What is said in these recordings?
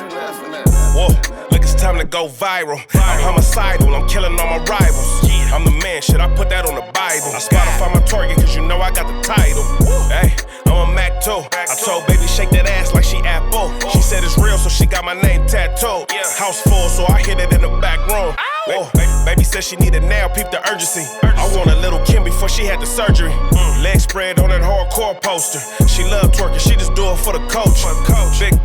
you laughing at? Whoa, look, it's time to go viral. I'm homicidal, I'm killing all my rivals. I'm the man, shit, I put that on the Bible. I Spotify my target, cause you know I got the title. Hey, I'm a Mac 2. I told baby shake that ass like she Apple. She said it's real, so she got my name tattooed. House full, so I hit it in the back room. Whoa, baby said she needed now, peep the urgency. I want a little Kim before she had the surgery. Leg spread on that hardcore poster. She love twerking, she just do it for the coach. Big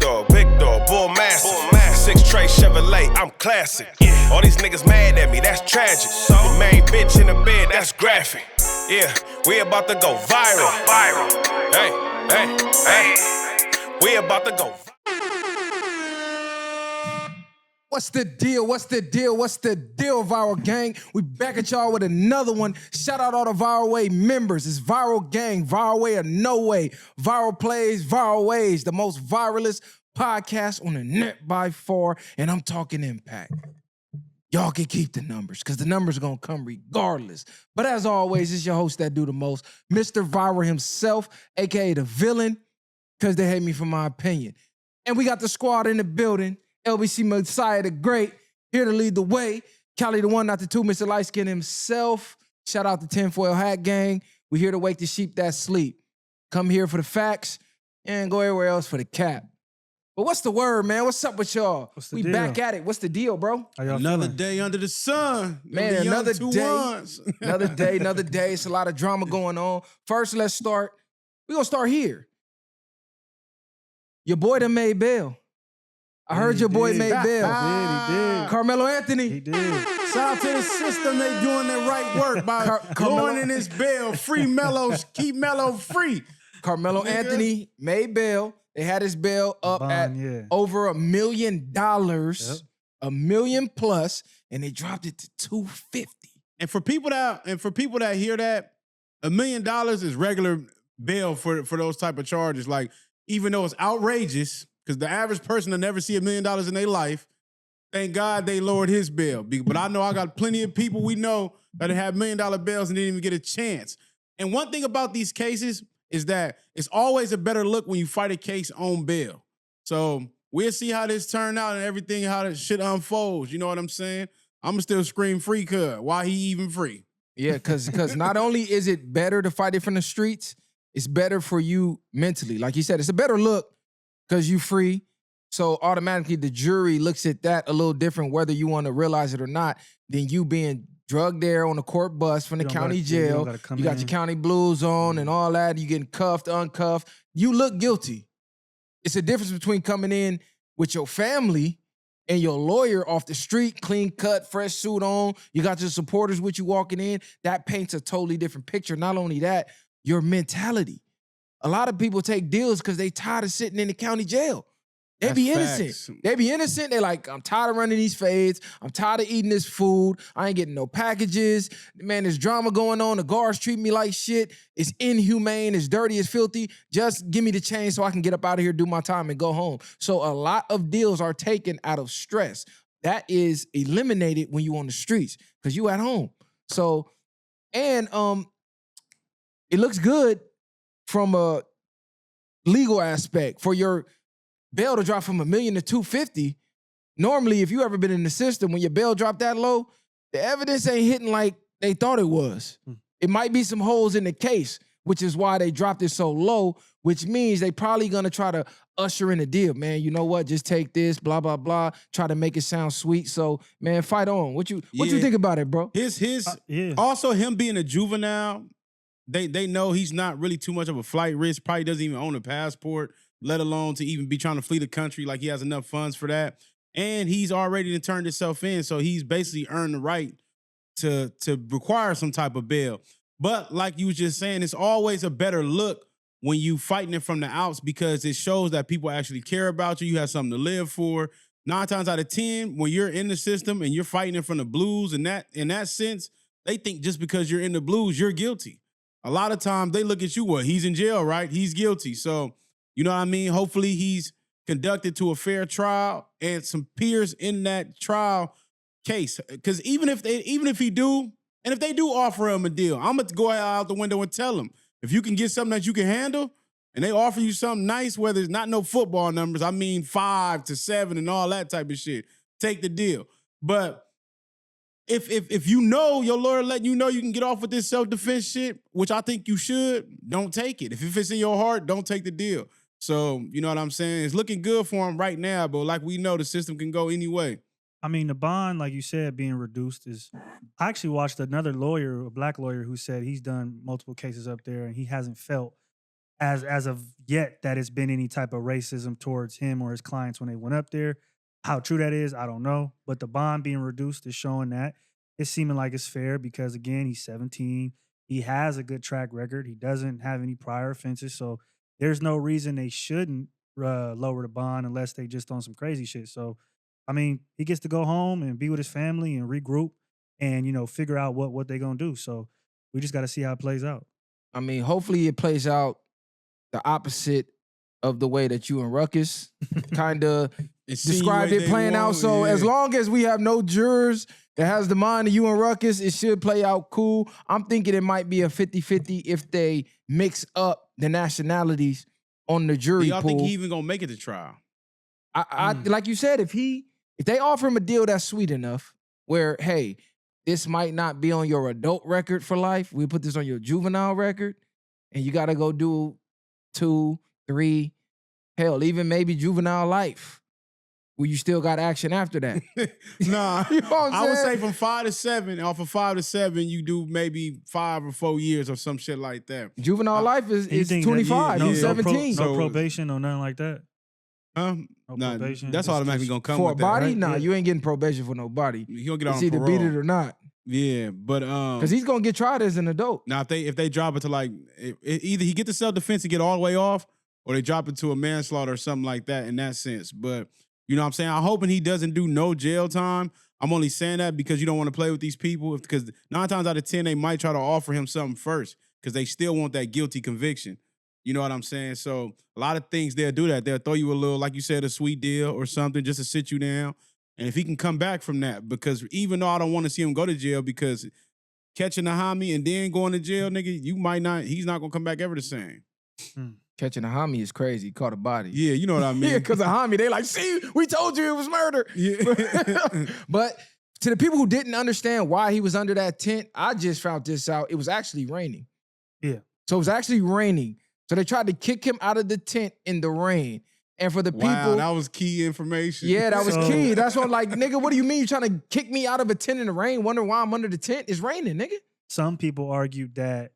dog, bull massive. 6 tray Chevrolet, I'm classic. All these niggas mad at me, that's tragic. The main bitch in the bed, that's graphic. Yeah, we about to go viral. Hey, we about to go viral. What's the deal? What's the deal? What's the deal, Viral Gang? We back at y'all with another one. Shout out all the Viral Way members. It's Viral Gang, Viral Way or No Way. Viral Plays, Viral Ways, the most viralist podcast on the net by far, and I'm talking impact. Y'all can keep the numbers, because the numbers are going to come regardless. But as always, it's your host that do the most, Mr. Viral himself, a.k.a. the villain, because they hate me for my opinion. And we got the squad in the building. LBC Messiah the Great, here to lead the way. Cali the one, not the two, Mr. Lightskin himself. Shout out to Tinfoil Hat Gang. We here to wake the sheep that sleep. Come here for the facts and go everywhere else for the cap. But what's the word, man? What's up with y'all? We deal? Back at it. What's the deal, bro? Another day under the sun. Man, another day. Another day. It's a lot of drama going on. First, let's start. We're going to start here. Your boy done made bail. I heard your boy made bail. He did. Carmelo Anthony. He did. Shout out to the system. They doing their right work by going in his bail. Free Melo. Keep Melo free. Carmelo Anthony made bail. They had his bail up at over $1 million. $1 million plus, and they dropped it to $250. And for people that hear that, $1 million is regular bail for those type of charges. Like, even though it's outrageous, because the average person will never see $1 million in their life. Thank God they lowered his bail. But I know I got plenty of people we know that have $1 million bails and didn't even get a chance. And one thing about these cases is that it's always a better look when you fight a case on bail. So we'll see how this turn out and everything, how this shit unfolds. You know what I'm saying? I'm going to still scream free, cuz. Why he even free? Yeah, because not only is it better to fight it from the streets, it's better for you mentally. Like you said, it's a better look. Because you free. So automatically the jury looks at that a little different, whether you want to realize it or not, than you being drugged there on a court bus from the county jail. You got your county blues on and all that. You getting cuffed, uncuffed. You look guilty. It's a difference between coming in with your family and your lawyer off the street, clean cut, fresh suit on. You got your supporters with you walking in. That paints a totally different picture. Not only that, your mentality. A lot of people take deals because they tired of sitting in the county jail. They be innocent. Facts. They be innocent. They like, I'm tired of running these fades. I'm tired of eating this food. I ain't getting no packages. Man, there's drama going on. The guards treat me like shit. It's inhumane. It's dirty. It's filthy. Just give me the change so I can get up out of here, do my time, and go home. So a lot of deals are taken out of stress. That is eliminated when you on the streets because you at home. So, and it looks good from a legal aspect for your bail to drop from $1 million to $250. Normally, if you ever been in the system, when your bail dropped that low, the evidence ain't hitting like they thought it was. It might be some holes in the case, which is why they dropped it so low, which means they probably gonna try to usher in a deal. Man, you know what? Just take this, blah, blah, blah. Try to make it sound sweet. So, man, fight on. What you think about it, bro? Also him being a juvenile, They know he's not really too much of a flight risk, probably doesn't even own a passport, let alone to even be trying to flee the country like he has enough funds for that. And he's already turned himself in, so he's basically earned the right to require some type of bail. But like you was just saying, it's always a better look when you fighting it from the outs because it shows that people actually care about you. You have something to live for. 9 times out of 10, when you're in the system and you're fighting it from the blues, in that sense, they think just because you're in the blues, you're guilty. A lot of times they look at you, well, he's in jail, right? He's guilty. So, you know what I mean? Hopefully he's conducted to a fair trial and some peers in that trial case. Because even if he do, and if they do offer him a deal, I'm going to go out the window and tell him, if you can get something that you can handle and they offer you something nice, whether it's not no football numbers, I mean 5 to 7 and all that type of shit, take the deal. But if you know your lawyer letting you know you can get off with this self-defense shit, which I think you should, don't take it. If it's in your heart, don't take the deal. So, you know what I'm saying? It's looking good for him right now, but like we know, the system can go any way. I mean, the bond, like you said, being reduced is... I actually watched another lawyer, a black lawyer, who said he's done multiple cases up there and he hasn't felt as of yet that it's been any type of racism towards him or his clients when they went up there. How true that is, I don't know. But the bond being reduced is showing that. It's seeming like it's fair because, again, he's 17. He has a good track record. He doesn't have any prior offenses. So there's no reason they shouldn't lower the bond unless they just on some crazy shit. So, I mean, he gets to go home and be with his family and regroup and, you know, figure out what they're going to do. So we just got to see how it plays out. I mean, hopefully it plays out the opposite of the way that you and Ruckus kind of described it playing out. So as long as we have no jurors that has the mind of you and Ruckus, it should play out cool. I'm thinking it might be a 50-50 if they mix up the nationalities on the jury y'all pool. think he even gonna make it to trial? I like you said, if they offer him a deal that's sweet enough where, hey, this might not be on your adult record for life. We put this on your juvenile record and you got to go do 2, 3, hell, even maybe juvenile life. Well, you still got action after that. Nah, You know what I'm I would saying? say from 5 to 7. Off of 5 to 7, you do maybe 5 or 4 years or some shit like that. Juvenile life is You think 25. that- He's 17. No probation, no nothing like that. No Nah, probation. that's It's automatically just gonna come For a with body? that, right? Nah, Yeah. you ain't getting probation for no body. He'll get on It's either parole. beat it or not. Yeah, but Because he's going to get tried as an adult. now if they drop it to like either he get the self-defense and get all the way off, or they drop it to a manslaughter or something like that in that sense. But you know what I'm saying? I'm hoping he doesn't do no jail time. I'm only saying that because you don't want to play with these people, because 9 times out of 10 they might try to offer him something first because they still want that guilty conviction. You know what I'm saying? So a lot of things they'll do that. They'll throw you a little, like you said, a sweet deal or something just to sit you down. And if he can come back from that, because even though I don't want to see him go to jail, because catching a homie and then going to jail, nigga, he's not going to come back ever the same. Catching a homie is crazy. Caught a body. Yeah, you know what I mean? Yeah, because a homie, they like, see, we told you it was murder. Yeah. But to the people who didn't understand why he was under that tent, I just found this out. It was actually raining. Yeah. So it was actually raining. So they tried to kick him out of the tent in the rain. And for the people... Wow, that was key information. Yeah, that was So- key. That's what I'm like, nigga, what do you mean you trying to kick me out of a tent in the rain, wonder why I'm under the tent? It's raining, nigga. Some people argued that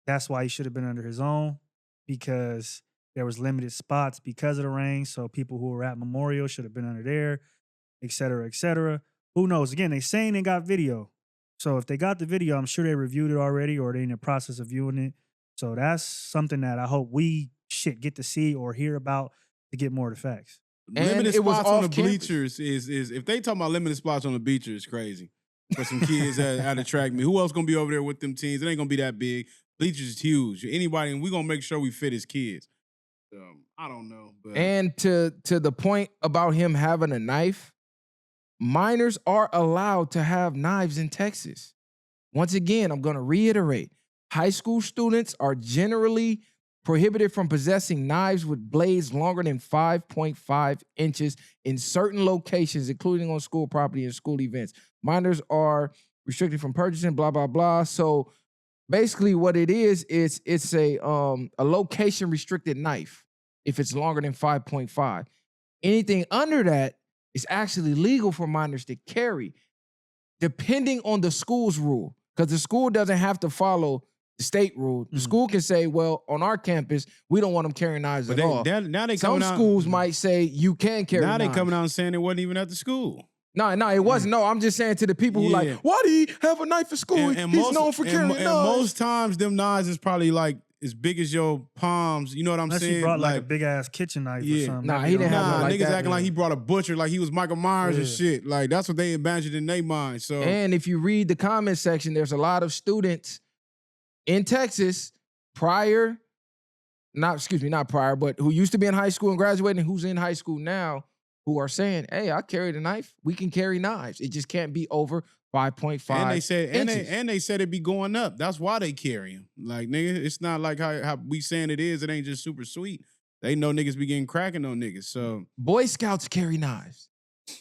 that's why he should have been under his own, because there was limited spots because of the rain. So people who were at Memorial should have been under there, et cetera, et cetera. Who knows? Again, they saying they got video. So if they got the video, I'm sure they reviewed it already or they're in the process of viewing it. So that's something that I hope we get to see or hear about to get more of the facts. Limited it was spots on the off campus. bleachers is if they talking about limited spots on the bleachers, it's crazy. For some kids at a track meet. Who else gonna be over there with them teams? It ain't gonna be that big. Bleachers is huge. Anybody, and we gonna make sure we fit as kids. So I don't know. But And to the point about him having a knife, minors are allowed to have knives in Texas. Once again, I'm going to reiterate, high school students are generally prohibited from possessing knives with blades longer than 5.5 inches in certain locations, including on school property and school events. Minors are restricted from purchasing, blah, blah, blah. So basically what it is it's a location restricted knife if it's longer than 5.5. Anything under that is actually legal for minors to carry, depending on the school's rule, because the school doesn't have to follow the state rule. The school can say, well, on our campus, we don't want them carrying knives but at all. now they Some coming out. schools might say you can carry Now they knives. coming out and saying it wasn't even at the school. No, it wasn't. No, I'm just saying to the people who Yeah. like, why do he have a knife at school? He's known for carrying knives. And most times, them knives is probably like as big as your palms. You know what I'm Unless saying? he brought like a big ass kitchen knife or something. Nah, Maybe he don't didn't have know. one like niggas that, acting like yeah. he brought a butcher, like he was Michael Myers and Yeah. shit. Like that's what they imagined in their mind. So And if you read the comment section, there's a lot of students in Texas not prior, but who used to be in high school and graduating, who's in high school now, who are saying, hey, I carried a knife. We can carry knives. It just can't be over 5.5 And they said, inches. and they said it be going up. That's why they carry them. Like, nigga, it's not like how we saying it is. It ain't just super sweet. They know niggas be getting cracking on niggas. So Boy Scouts carry knives.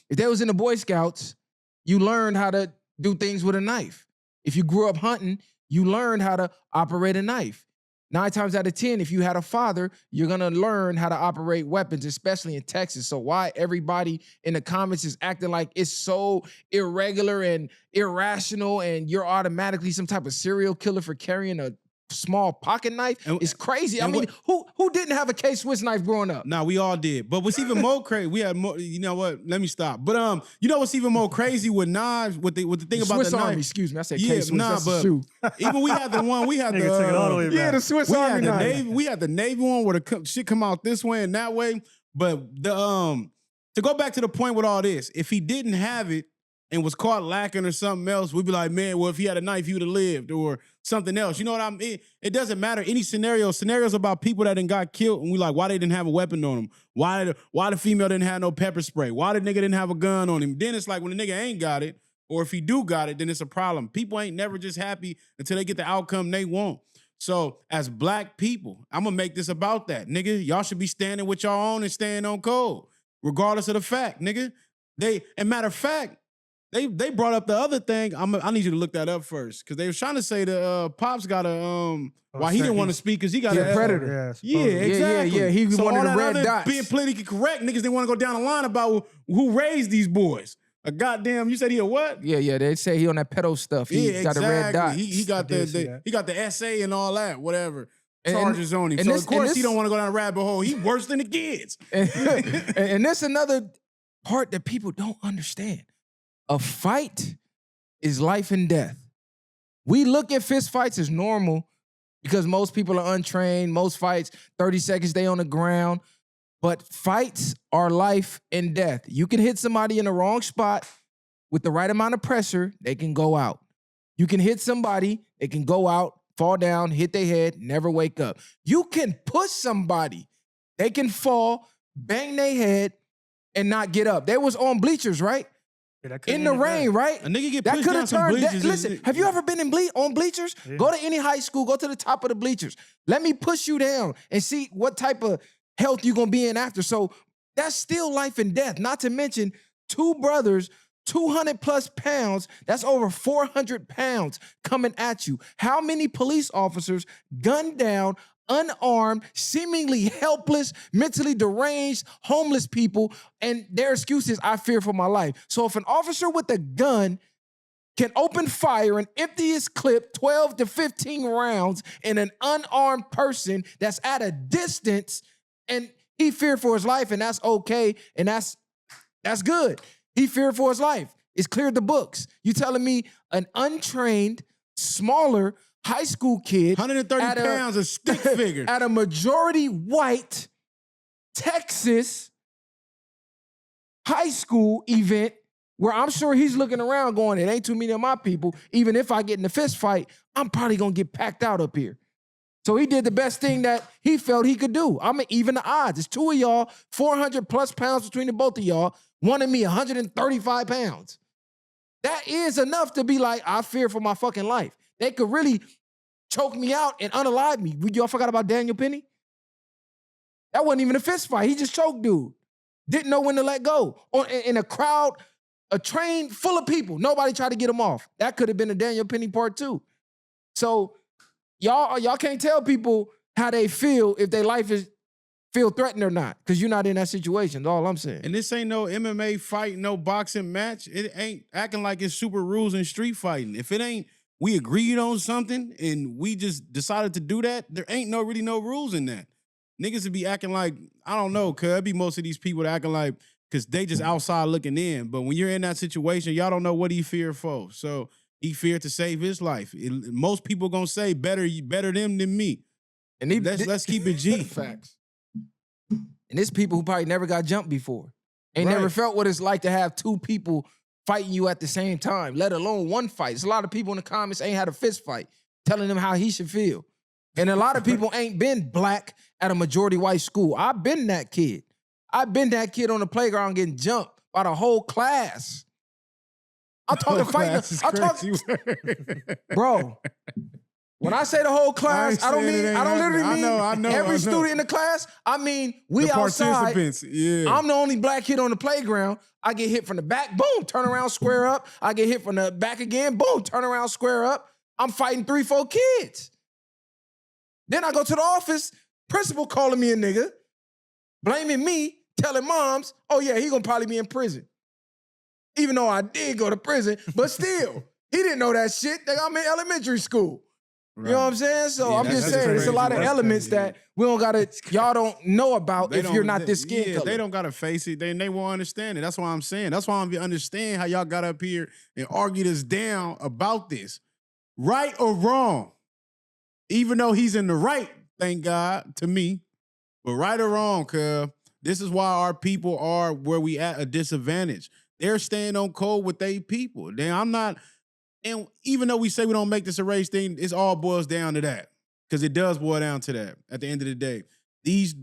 If they was in the Boy Scouts, you learned how to do things with a knife. If you grew up hunting, you learned how to operate a knife. 9 times out of 10, if you had a father, you're going to learn how to operate weapons, especially in Texas. So why everybody in the comments is acting like it's so irregular and irrational and you're automatically some type of serial killer for carrying a small pocket knife is crazy. I mean, who didn't have a K-Swiss knife growing up? Nah, we all did. But what's even more crazy, we had more, you know what? Let me stop. But you know what's even more crazy with knives, with the thing about Swiss the Army, knife? excuse me. I said Yeah, K-Swiss, nah, that's the but shoe. even we had the one, we had Nigga took it all the way back. Yeah, the Swiss Army knife. We had the Navy one where the shit come out this way and that way. But the to go back to the point with all this, if he didn't have it and was caught lacking or something else, we'd be like, man, well, if he had a knife, he would have lived or something else. You know what I mean? It doesn't matter. Any scenarios about people that done got killed, and we like, why they didn't have a weapon on them? Why the female didn't have no pepper spray? Why the nigga didn't have a gun on him? Then it's like when the nigga ain't got it, or if he do got it, then it's a problem. People ain't never just happy until they get the outcome they want. So as black people, I'm gonna make this about that. Nigga, y'all should be standing with y'all own and staying on code, regardless of the fact, nigga. Matter of fact, they brought up the other thing. I need you to look that up first, because they was trying to say the Pops got a why he didn't want to speak because he got a predator. Yeah, exactly. Yeah. He so wanted all the that red other dots. being politically correct, niggas didn't want to go down the line about who raised these boys. A goddamn, you said he a what? Yeah. They say he on that pedo stuff. He got the red dot. He got he got the essay and all that, whatever. Charges on him. So this, of course he don't want to go down a rabbit hole. He worse than the kids. And this another part that people don't understand. A fight is life and death. We look at fist fights as normal because most people are untrained. Most fights, 30 seconds, they on the ground. But fights are life and death. You can hit somebody in the wrong spot with the right amount of pressure, they can go out. You can hit somebody, they can go out, fall down, hit their head, never wake up. You can push somebody, they can fall, bang their head, and not get up. They was on bleachers, right? Yeah, in the rain, right? A nigga get that pushed could down have some turned. bleachers. Listen, have you ever been on bleachers? Yeah. Go to any high school, go to the top of the bleachers. Let me push you down and see what type of health you're gonna be in after. So that's still life and death. Not to mention 2 brothers, 200 plus pounds, that's over 400 pounds coming at you. How many police officers gunned down, unarmed, seemingly helpless, mentally deranged, homeless people, and their excuse is, I fear for my life. So if an officer with a gun can open fire and empty his clip 12 to 15 rounds in an unarmed person that's at a distance, and he feared for his life, and that's okay, and that's good. He feared for his life. It's cleared the books. You telling me an untrained, smaller high school kid 130 pounds, a stick figure. At a majority white Texas high school event where I'm sure he's looking around going, it ain't too many of my people. Even if I get in a fist fight, I'm probably going to get packed out up here. So he did the best thing that he felt he could do. I'm even the odds. It's 2 of y'all, 400 plus pounds between the both of y'all. One of me, 135 pounds. That is enough to be like, I fear for my fucking life. They could really choke me out and unalive me. Y'all forgot about Daniel Penny? That wasn't even a fist fight. He just choked dude. Didn't know when to let go. In a crowd, a train full of people. Nobody tried to get him off. That could have been a Daniel Penny part 2. So y'all can't tell people how they feel if their life feel threatened or not, because you're not in that situation. That's all I'm saying. And this ain't no MMA fight, no boxing match. It ain't acting like it's super rules in street fighting. If it ain't, we agreed on something and we just decided to do that, there ain't really no rules in that. Niggas would be acting like, I don't know, cuz it'd be most of these people that acting like, because they just outside looking in. But when you're in that situation, y'all don't know what he feared for. So he feared to save his life. Most people gonna say better them than me. And let's keep it G. Facts. And there's people who probably never got jumped before. Ain't Right. never felt what it's like to have 2 people fighting you at the same time, let alone one fight. There's a lot of people in the comments ain't had a fist fight, telling him how he should feel. And a lot of people ain't been black at a majority white school. I've been that kid. I've been that kid on the playground getting jumped by the whole class. I'm talking fighting. I'm talking, bro. When I say the whole class, I don't literally mean I know, every student in the class. I mean, we the outside. Yeah. I'm the only black kid on the playground. I get hit from the back, boom, turn around, square up. I get hit from the back again, boom, turn around, square up. I'm fighting 3-4 kids. Then I go to the office, principal calling me a nigga, blaming me, telling moms, oh yeah, he gonna probably be in prison. Even though I did go to prison, but still, he didn't know that shit. I'm in elementary school. Right. You know what I'm saying? So I'm just saying, there's a lot of elements that we don't gotta, y'all don't know about if you're not this skin color. They don't gotta face it. They won't understand it. That's why I'm saying. That's why I'm understand how y'all got up here and argue this down about this. Right or wrong. Even though he's in the right, thank God, to me. But right or wrong, cuz this is why our people are where we at a disadvantage. They're staying on code with they people. I'm not. And even though we say we don't make this a race thing, it all boils down to that. Because it does boil down to that at the end of the day. These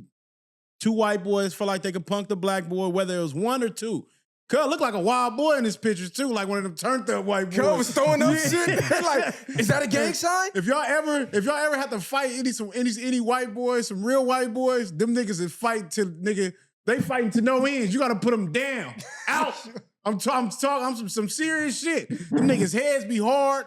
two white boys feel like they could punk the black boy, whether it was one or two. Cuz look like a wild boy in his pictures too, like one of them turned up white boys. Cuz was throwing up shit. Like, is that a gang sign? If y'all ever have to fight any white boys, some real white boys, them niggas is fighting to nigga, they fighting to no ends. You gotta put them down. Out. I'm talking some serious shit. Them niggas' heads be hard.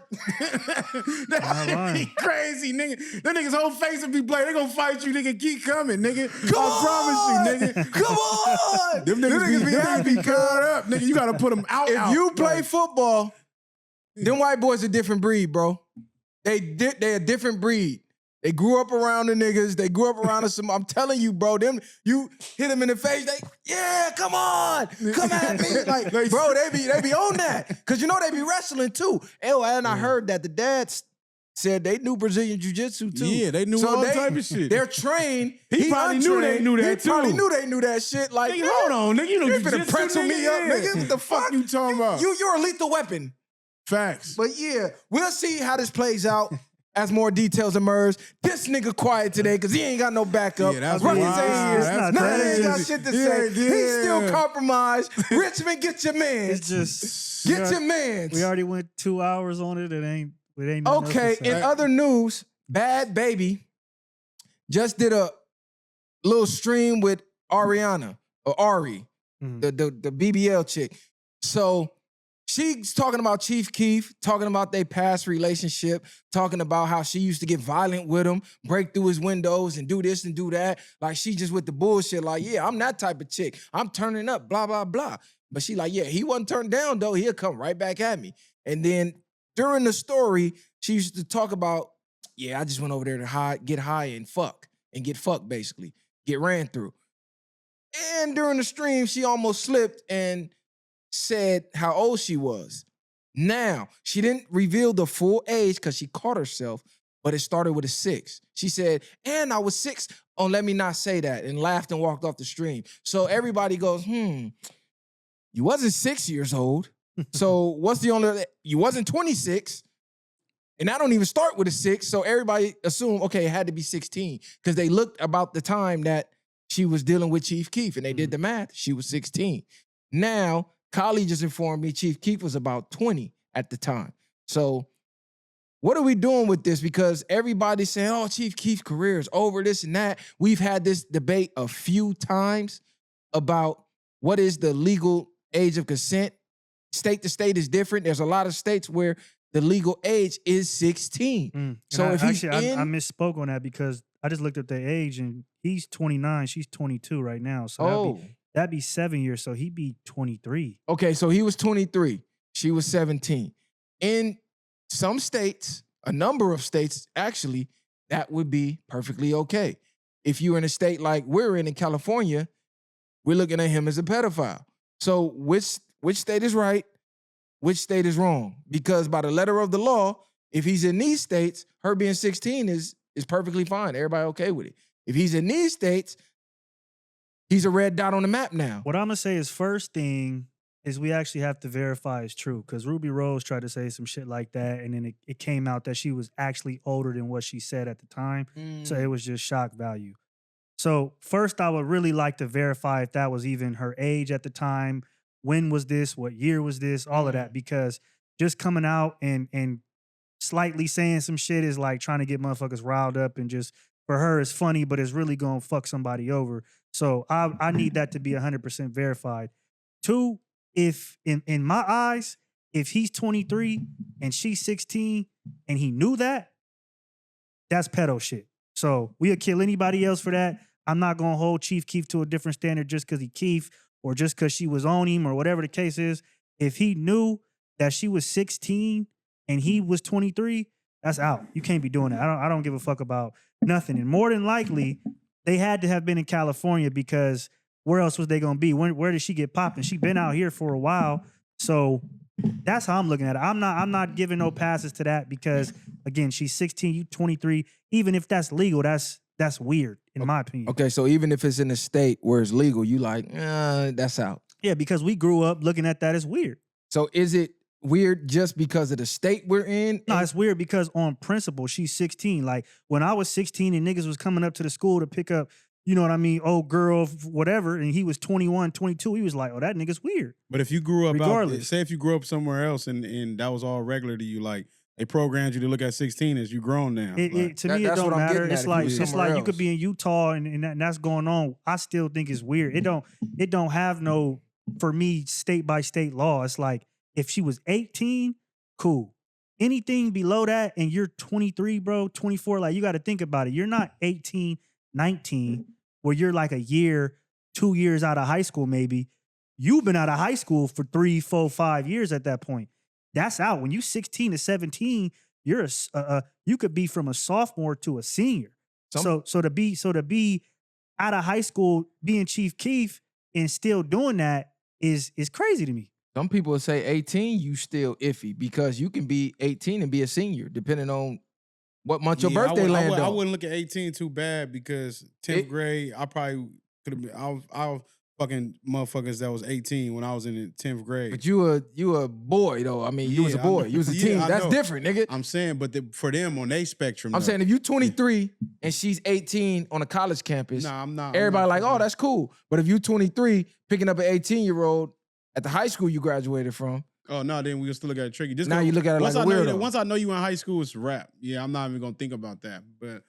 That be crazy, nigga. That nigga's whole face will be black. They gonna fight you, nigga. Keep coming, nigga. I promise you, nigga. Come on. Them niggas be cut up, nigga. You gotta put them out. If you play football, them white boys a different breed, bro. They a different breed. They grew up around the niggas. They grew up around us. I'm telling you, bro. You hit them in the face. Yeah, come on, come at me, like, bro. They be on that, cause you know they be wrestling too. And I heard that the dads said they knew Brazilian jiu-jitsu too. Yeah, they knew all type of shit. They're trained. He probably knew they knew that too. He probably knew they knew that shit. Like, nigga, hold on, nigga. You know, you finna pretzel me up, nigga. What the fuck you talking about? You're a lethal weapon. Facts. But yeah, we'll see how this plays out. As more details emerge, this nigga quiet today because he ain't got no backup. Yeah, that's Ruckus wild. ain't here. That's None of crazy. ain't got shit to say. He's still compromised. Richmond, get your man. It's just get your man. We already went 2 hours on it. It ain't nothing okay. else to say. In other news, Bhad Bhabie just did a little stream with Ariana or Ari, the BBL chick. So she's talking about Chief Keef, talking about their past relationship, talking about how she used to get violent with him, break through his windows and do this and do that. Like, she just with the bullshit, like, yeah, I'm that type of chick. I'm turning up, blah, blah, blah. But she like, yeah, he wasn't turned down, though. He'll come right back at me. And then during the story, she used to talk about, yeah, I just went over there to get high and get fucked, basically, get ran through. And during the stream, she almost slipped and said how old she was. Now, she didn't reveal the full age because she caught herself, but it started with a 6. She said, and I was 6. Oh, let me not say that, and laughed and walked off the stream. So everybody goes, you wasn't 6 years old. So what's the only, you wasn't 26. And I don't even start with a 6. So everybody assumed, okay, it had to be 16 because they looked about the time that she was dealing with Chief Keef and they did the math. She was 16. Now, Kali just informed me Chief Keef was about 20 at the time. So what are we doing with this? Because everybody's saying, oh, Chief Keef's career is over, this and that. We've had this debate a few times about what is the legal age of consent. State to state is different. There's a lot of states where the legal age is 16. So if he's I misspoke on that because I just looked at the age and he's 29, she's 22 right now. So that'd be 7 years. So he'd be 23. Okay, so he was 23. She was 17. In some states, a number of states, actually, that would be perfectly okay. If you're in a state like we're in California, we're looking at him as a pedophile. So which state is right? Which state is wrong? Because by the letter of the law, if he's in these states, her being 16 is perfectly fine. Everybody okay with it. If he's in these states, he's a red dot on the map now. What I'm going to say is first thing is we actually have to verify it's true because Ruby Rose tried to say some shit like that and then it came out that she was actually older than what she said at the time. So it was just shock value. So first, I would really like to verify if that was even her age at the time. When was this? What year was this? All of that, because just coming out and slightly saying some shit is like trying to get motherfuckers riled up, and just for her it's funny, but it's really gonna fuck somebody over. So I need that to be 100% verified. Two, if in my eyes, if he's 23 and she's 16 and he knew that, that's pedo shit. So we'll kill anybody else for that. I'm not gonna hold Chief Keef to a different standard just because he Keef or just because she was on him or whatever the case is. If he knew that she was 16 and he was 23, that's out. You can't be doing that. I don't give a fuck about nothing. And more than likely, they had to have been in California, because where else was they gonna be? Where did she get popping? She been out here for a while. So that's how I'm looking at it. I'm not giving no passes to that, because again, she's 16, you 23. Even if that's legal, that's weird in my opinion. Okay, so even if it's in a state where it's legal, you like, that's out. Yeah, because we grew up looking at that as weird. So is it weird just because of the state we're in? No, it's weird because on principle, she's 16. Like when I was 16 and niggas was coming up to the school to pick up, you know what I mean, old girl, whatever, and he was 21, 22, he was like, oh, that nigga's weird. But if you grew up Regardless. say if you grew up somewhere else and that was all regular to you, like they programmed you to look at 16 as you grown now. To me, it that's don't what I'm matter. getting at, It's like you could be in Utah and that's going on. I still think it's weird. It don't have no, for me, state by state law. It's like if she was 18, cool. Anything below that and you're 23, bro, 24, like you got to think about it. You're not 18, 19, where you're like a year, 2 years out of high school maybe. You've been out of high school for 3, 4, 5 years at that point. That's out. When you 16 to 17, you're you could be from a sophomore to a senior. So to be out of high school, being Chief Keef and still doing that is crazy to me. Some people would say 18, you still iffy, because you can be 18 and be a senior, depending on what month your birthday land on. I wouldn't look at 18 too bad, because 10th grade, I probably could have been. I was fucking motherfuckers that was 18 when I was in the 10th grade. But you a boy though. I mean, you was a boy. You was a teen. That's different, nigga. I'm saying, but for them on their spectrum, I'm saying if you 23 and she's 18 on a college campus, nah, I'm not. Everybody like, oh, that's cool. But if you 23 picking up an 18-year-old at the high school you graduated from, oh no, then we can still look at it tricky. Now you look at it like a weirdo. Once I know you in high school, it's a wrap. Yeah, I'm not even gonna think about that. But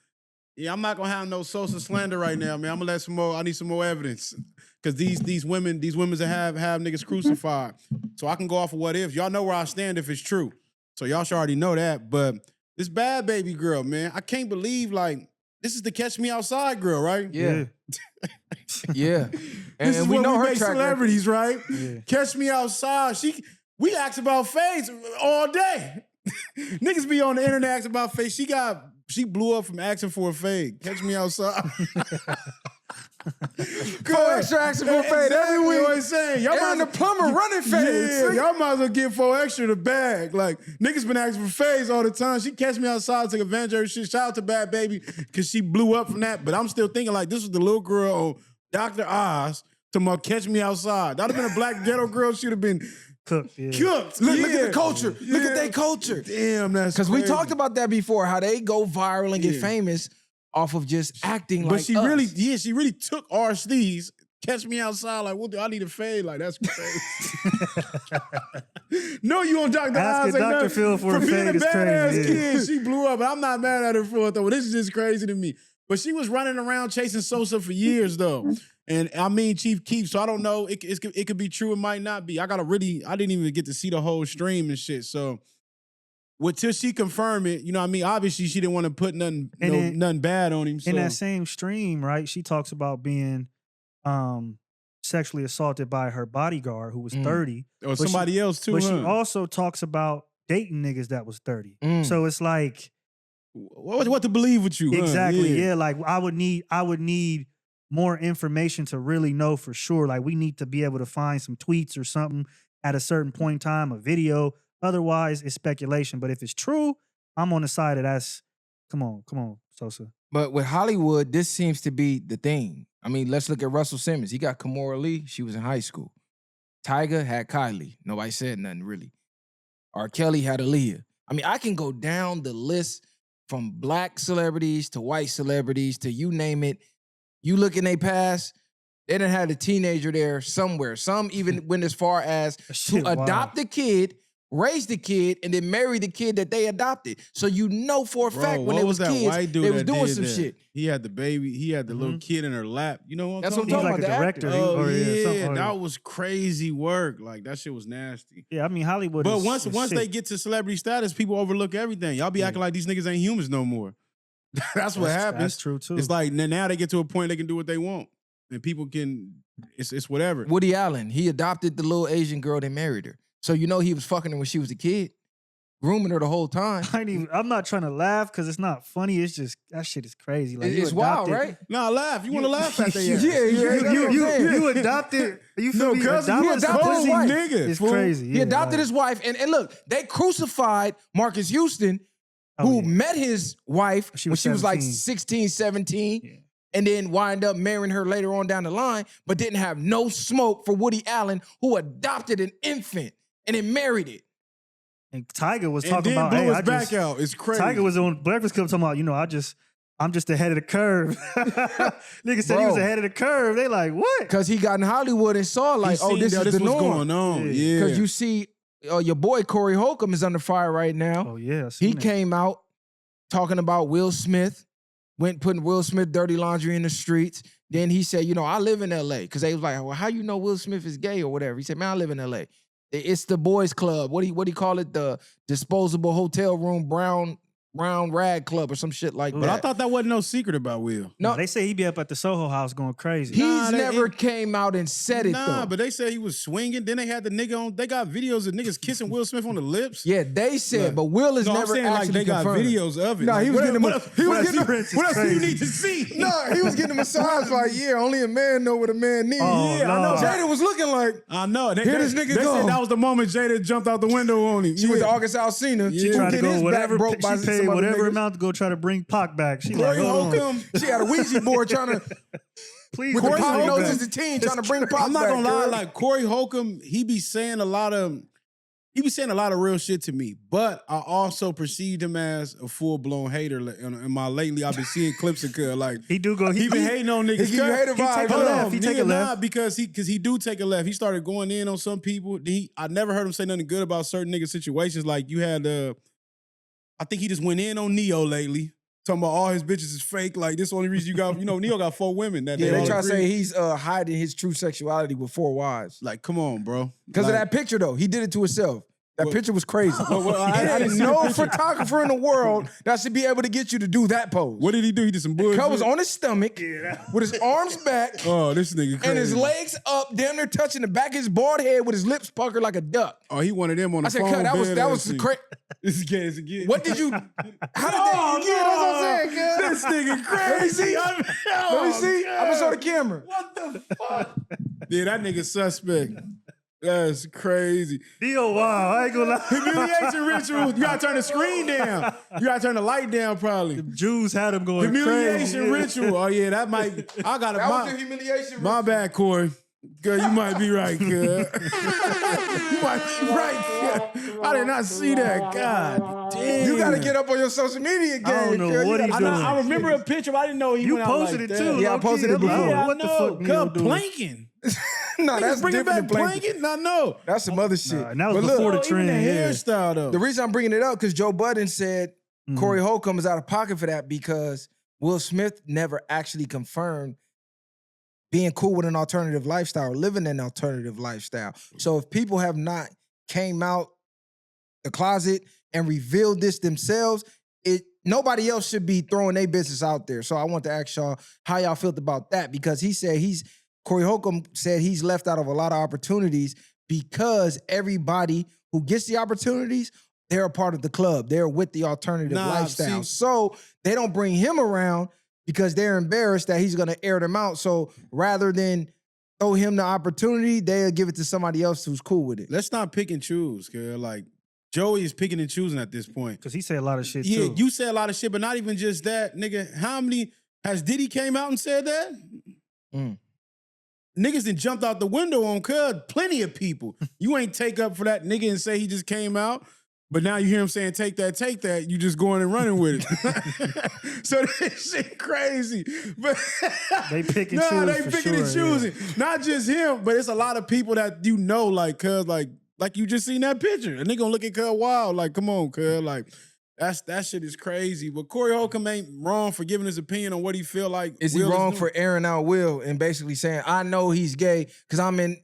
yeah, I'm not gonna have no social slander right now, man. I'm gonna let some more. I need some more evidence, because these women that have niggas crucified. So I can go off of what if. Y'all know where I stand if it's true. So y'all should already know that. But this Bhad baby girl, man, I can't believe, like, this is the Catch Me Outside girl, right? Yeah. Yeah. This is we what know we her make track celebrities, right? Yeah. Catch Me Outside. We ask about Faith all day. Niggas be on the internet asking about Faith. She blew up from asking for a fade. Catch Me Outside. Four extra asking for a fade every week. You know what I'm saying? Y'all And the plumber running fades. Yeah, y'all might as well give 4 extra the bag. Like, niggas been asking for fades all the time. She Catch Me Outside, took advantage of her shit. Shout out to Bhad Baby, because she blew up from that. But I'm still thinking, like, this was the little girl on Dr. Oz to Catch Me Outside. That'd have been a black ghetto girl. She'd have been Cooked. Yeah. cooked. Look at the culture. Look at their culture. Damn, that's Because we crazy. talked about that before, how they go viral and get famous off of just acting But like she us. really took our steez. Catch Me Outside, like, what do I need a fade? Like, that's crazy. No, you on Dr. Oz. Asking Dr. Phil for a being fade a is badass crazy. kid. She blew up, but I'm not mad at her for it, though. This is just crazy to me. But she was running around chasing Sosa for years, though. And I mean, Chief Keef, so I don't know. It could be true, it might not be. I didn't even get to see the whole stream and shit. So, till she confirmed it, you know what I mean? Obviously, she didn't want to put nothing bad on him. So. In that same stream, right, she talks about being sexually assaulted by her bodyguard who was 30. Or somebody else, too, But huh? she also talks about dating niggas that was 30. So it's like... What to believe with you? Exactly, huh? yeah. Like, I would need more information to really know for sure. Like, we need to be able to find some tweets or something at a certain point in time, a video. Otherwise, it's speculation. But if it's true, I'm on the side of that's... Come on, Sosa. But with Hollywood, this seems to be the thing. I mean, let's look at Russell Simmons. He got Kimora Lee. She was in high school. Tyga had Kylie. Nobody said nothing, really. R. Kelly had Aaliyah. I mean, I can go down the list from black celebrities to white celebrities to you name it. You look in their past, they done had a teenager there somewhere. Some even went as far as to adopt the kid, raise the kid, and then marry the kid that they adopted. So you know for a fact when they was kids, white dude they was that doing did some that? shit. He had the baby. He had the little kid in her lap. You know what I'm That's talking what I'm about? He's like a about, the director. actor. Oh yeah, yeah, that was crazy work. Like that shit was nasty. Yeah, I mean Hollywood. But is, once is they sick. get to celebrity status, people overlook everything. Y'all be acting like these niggas ain't humans no more. That's what happens. That's true too. It's like now they get to a point they can do what they want, and people can. It's whatever. Woody Allen, he adopted the little Asian girl that married her. So you know he was fucking her when she was a kid, grooming her the whole time. I'm not trying to laugh because it's not funny. It's just that shit is crazy. Like It's wild, right? Nah, laugh. You want to laugh at that? You adopted. You feel me? Cuz he adopted his wife. nigga. It's fool. crazy. He adopted his wife, and look, they crucified Marcus Houston, who met his wife when she was like 16, 17, and then wind up marrying her later on down the line, but didn't have no smoke for Woody Allen, who adopted an infant and then married it. And Tiger was And talking then about, blew hey, his I back just, out. It's crazy. Tiger was on Breakfast Club talking about, you know, I'm just ahead of the curve. Nigga said he was ahead of the curve. They like, what? Because he got in Hollywood and saw like, He seen this that is the what's norm. going on. Yeah. Because you see, your boy Corey Holcomb is under fire right now. Oh, yeah. He came out talking about Will Smith, went putting Will Smith dirty laundry in the streets. Then he said, you know, I live in L.A. Because they was like, well, how you know Will Smith is gay or whatever? He said, man, I live in L.A. It's the boys club. What do you call it? The disposable hotel room brown rag club or some shit like that. But I thought that wasn't no secret about Will. No, they say he be up at the Soho House going crazy. He's never came out and said it though. But they said he was swinging. Then they had the nigga on. They got videos of niggas kissing Will Smith on the lips. Yeah, they said, but Will is No, I'm never saying actually like they got confirmed. videos of it. No, Like, he was getting what else do you need to see? No, he was getting a massage like, yeah, only a man know what a man needs. Oh, yeah, no. I know. Jada was looking like, I know. Here this nigga they go. said that was the moment Jada jumped out the window on him. she went to August Alsina. Yeah. She Tried tried to to go his whatever, back broke by she paid some other whatever niggas. amount to go try to bring Pac back. She Corey like, hold on. Holcomb. She had a Ouija board trying to, Please, with the Corey Pac Holcomb. knows as a teen, trying to bring Pac I'm not back, gonna lie, girl. like Corey Holcomb, he be saying a lot of real shit to me, but I also perceived him as a full-blown hater. In my lately, I've been seeing clips of like he do go. he been hating on niggas. He give you hater He take vibes. a Hold left. on, He take nigga, a left. nah, because he do take a left. He started going in on some people. I never heard him say nothing good about certain nigga situations. Like you had, I think he just went in on Neo lately, talking about all his bitches is fake. Like this is the only reason you got, Neo got 4 women. That Yeah, they all try to agree. say he's hiding his true sexuality with 4 wives. Like, come on, bro. Because of that picture, though. He did it to himself. That picture was crazy. I didn't see the no picture. photographer in the world that should be able to get you to do that pose. What did he do? He did some bullshit. Cub was on his stomach with his arms back Oh, this nigga crazy. and his legs up, damn near touching the back of his bald head with his lips puckered like a duck. Oh, he wanted them on the I said, phone. Cub, that was crazy. This is gay as it gets. What did you? How did they? Yeah, that's what I'm saying, Cub. This nigga crazy. Let me see. I'm gonna show the camera. What the fuck? Yeah, that nigga suspect. That's crazy. Neo, wow, I ain't gonna lie. Humiliation ritual. You gotta turn the screen down. You gotta turn the light down, probably. Jews had him going Humiliation crazy. ritual. Oh yeah, that might. I got That was the it. humiliation. My bad, Corey. Girl, you might be right, cuz. You might be right, cuz. I did not see that. God damn. You gotta get up on your social media game. I don't know cuz. what You he gotta- doing. I remember a picture, but I didn't know he You went out posted like it that. too. Yeah, I low-key. posted it I'm like, before. Yeah, what the fuck Neo Cub doing? planking. Nah, that's Bringing different back than planking. planking? I know. That's some other shit. And that was But before look, the trend. Even the Yeah. hairstyle, though. the reason I'm bringing it up because Joe Budden said Corey Holcomb is out of pocket for that because Will Smith never actually confirmed being cool with an alternative lifestyle or living an alternative lifestyle. So if people have not came out the closet and revealed this themselves, nobody else should be throwing their business out there. So I want to ask y'all how y'all felt about that because he said Corey Holcomb said he's left out of a lot of opportunities because everybody who gets the opportunities, they're a part of the club. They're with the alternative lifestyle. So they don't bring him around because they're embarrassed that he's going to air them out. So rather than throw him the opportunity, they'll give it to somebody else who's cool with it. Let's not pick and choose, girl. Like, Joey is picking and choosing at this point. Because he said a lot of shit Yeah, too. you say a lot of shit, but not even just that, nigga. How many has Diddy came out and said that? Niggas done jumped out the window on Cud. Plenty of people. You ain't take up for that nigga and say he just came out. But now you hear him saying, take that, you just going and running with it. So this shit crazy. But they pick and choose. They picking and choosing. Yeah. Not just him, but it's a lot of people that you know, like, cuz, like you just seen that picture. And they gonna look at cuz wild, like, come on, cuz, like, that shit is crazy. But Corey Holcomb ain't wrong for giving his opinion on what he feel like. Is he wrong for airing out Will and basically saying, I know he's gay because I'm in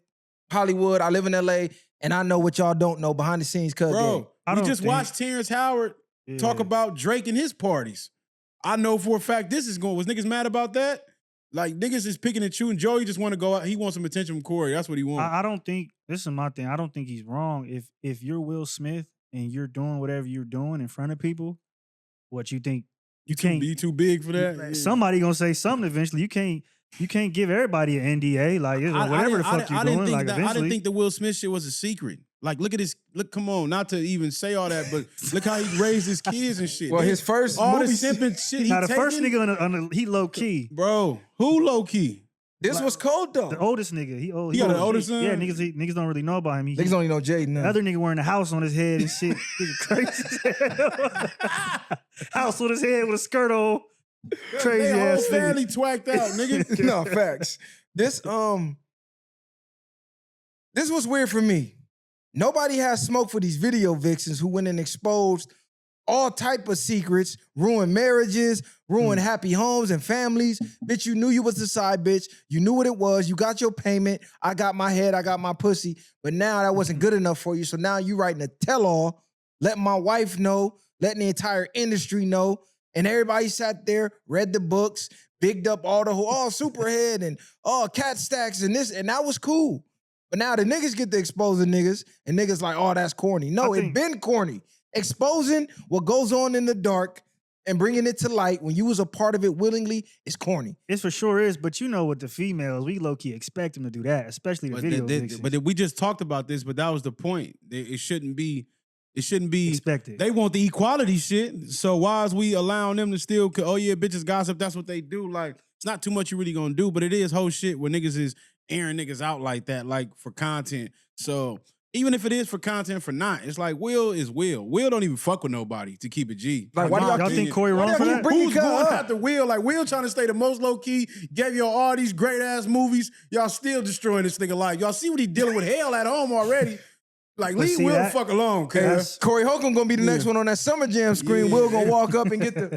Hollywood, I live in LA, and I know what y'all don't know behind the scenes, cuz gay. We just watched Terrence Howard talk about Drake and his parties. I know for a fact was niggas mad about that? Like, niggas is picking and choosing. Joey just want to go out. He wants some attention from Corey. That's what he wants. I don't think, this is my thing, I don't think he's wrong. If you're Will Smith and you're doing whatever you're doing in front of people, what you think, you can't be too big for that? Somebody gonna say something eventually. You can't give everybody an NDA, like whatever the fuck you're doing. Like, I didn't think the Will Smith shit was a secret. Like, look at this. Look, come on, not to even say all that, but look how he raised his kids and shit. Well, his first all movie, the simping shit. Now the first nigga he low key, bro. Who low key? This was cold though. The oldest nigga. He got an older son. Yeah, niggas don't really know about him. Niggas only know Jaden. The other nigga wearing a house on his head and shit. Crazy. House on his head with a skirt on. Crazy ass whole family twacked out, nigga. No, facts. This was weird for me. Nobody has smoke for these video vixens who went and exposed all type of secrets, ruined marriages, ruined happy homes and families. Bitch, you knew you was the side bitch. You knew what it was. You got your payment. I got my head. I got my pussy. But now that wasn't good enough for you. So now you writing a tell-all, letting my wife know, letting the entire industry know. And everybody sat there, read the books, bigged up all the Superhead and Cat Stacks and this, and that was cool. But now the niggas get to expose the niggas, and niggas like, oh, that's corny. No, it been corny. Exposing what goes on in the dark and bringing it to light when you was a part of it willingly is corny. It for sure is, but you know with the females, we low-key expect them to do that, especially the video vixens. But we just talked about this, but that was the point. It shouldn't be expected. They want the equality shit. So why is we allowing them to still, bitches gossip, that's what they do. Like, it's not too much you really gonna do, but it is whole shit where niggas is airing niggas out like that, like for content. So even if it is for content, for not, it's like Will is Will. Will don't even fuck with nobody to keep it G. Like why do y'all think Corey wrong for that? Who's going after Will? Like Will trying to stay the most low key, gave y'all all these great ass movies. Y'all still destroying this nigga life. Y'all see what he dealing with hell at home already. Like, leave Will the fuck alone, cuz. Corey Holcomb gonna be the next one on that Summer Jam screen. Yeah. Will gonna walk up and get the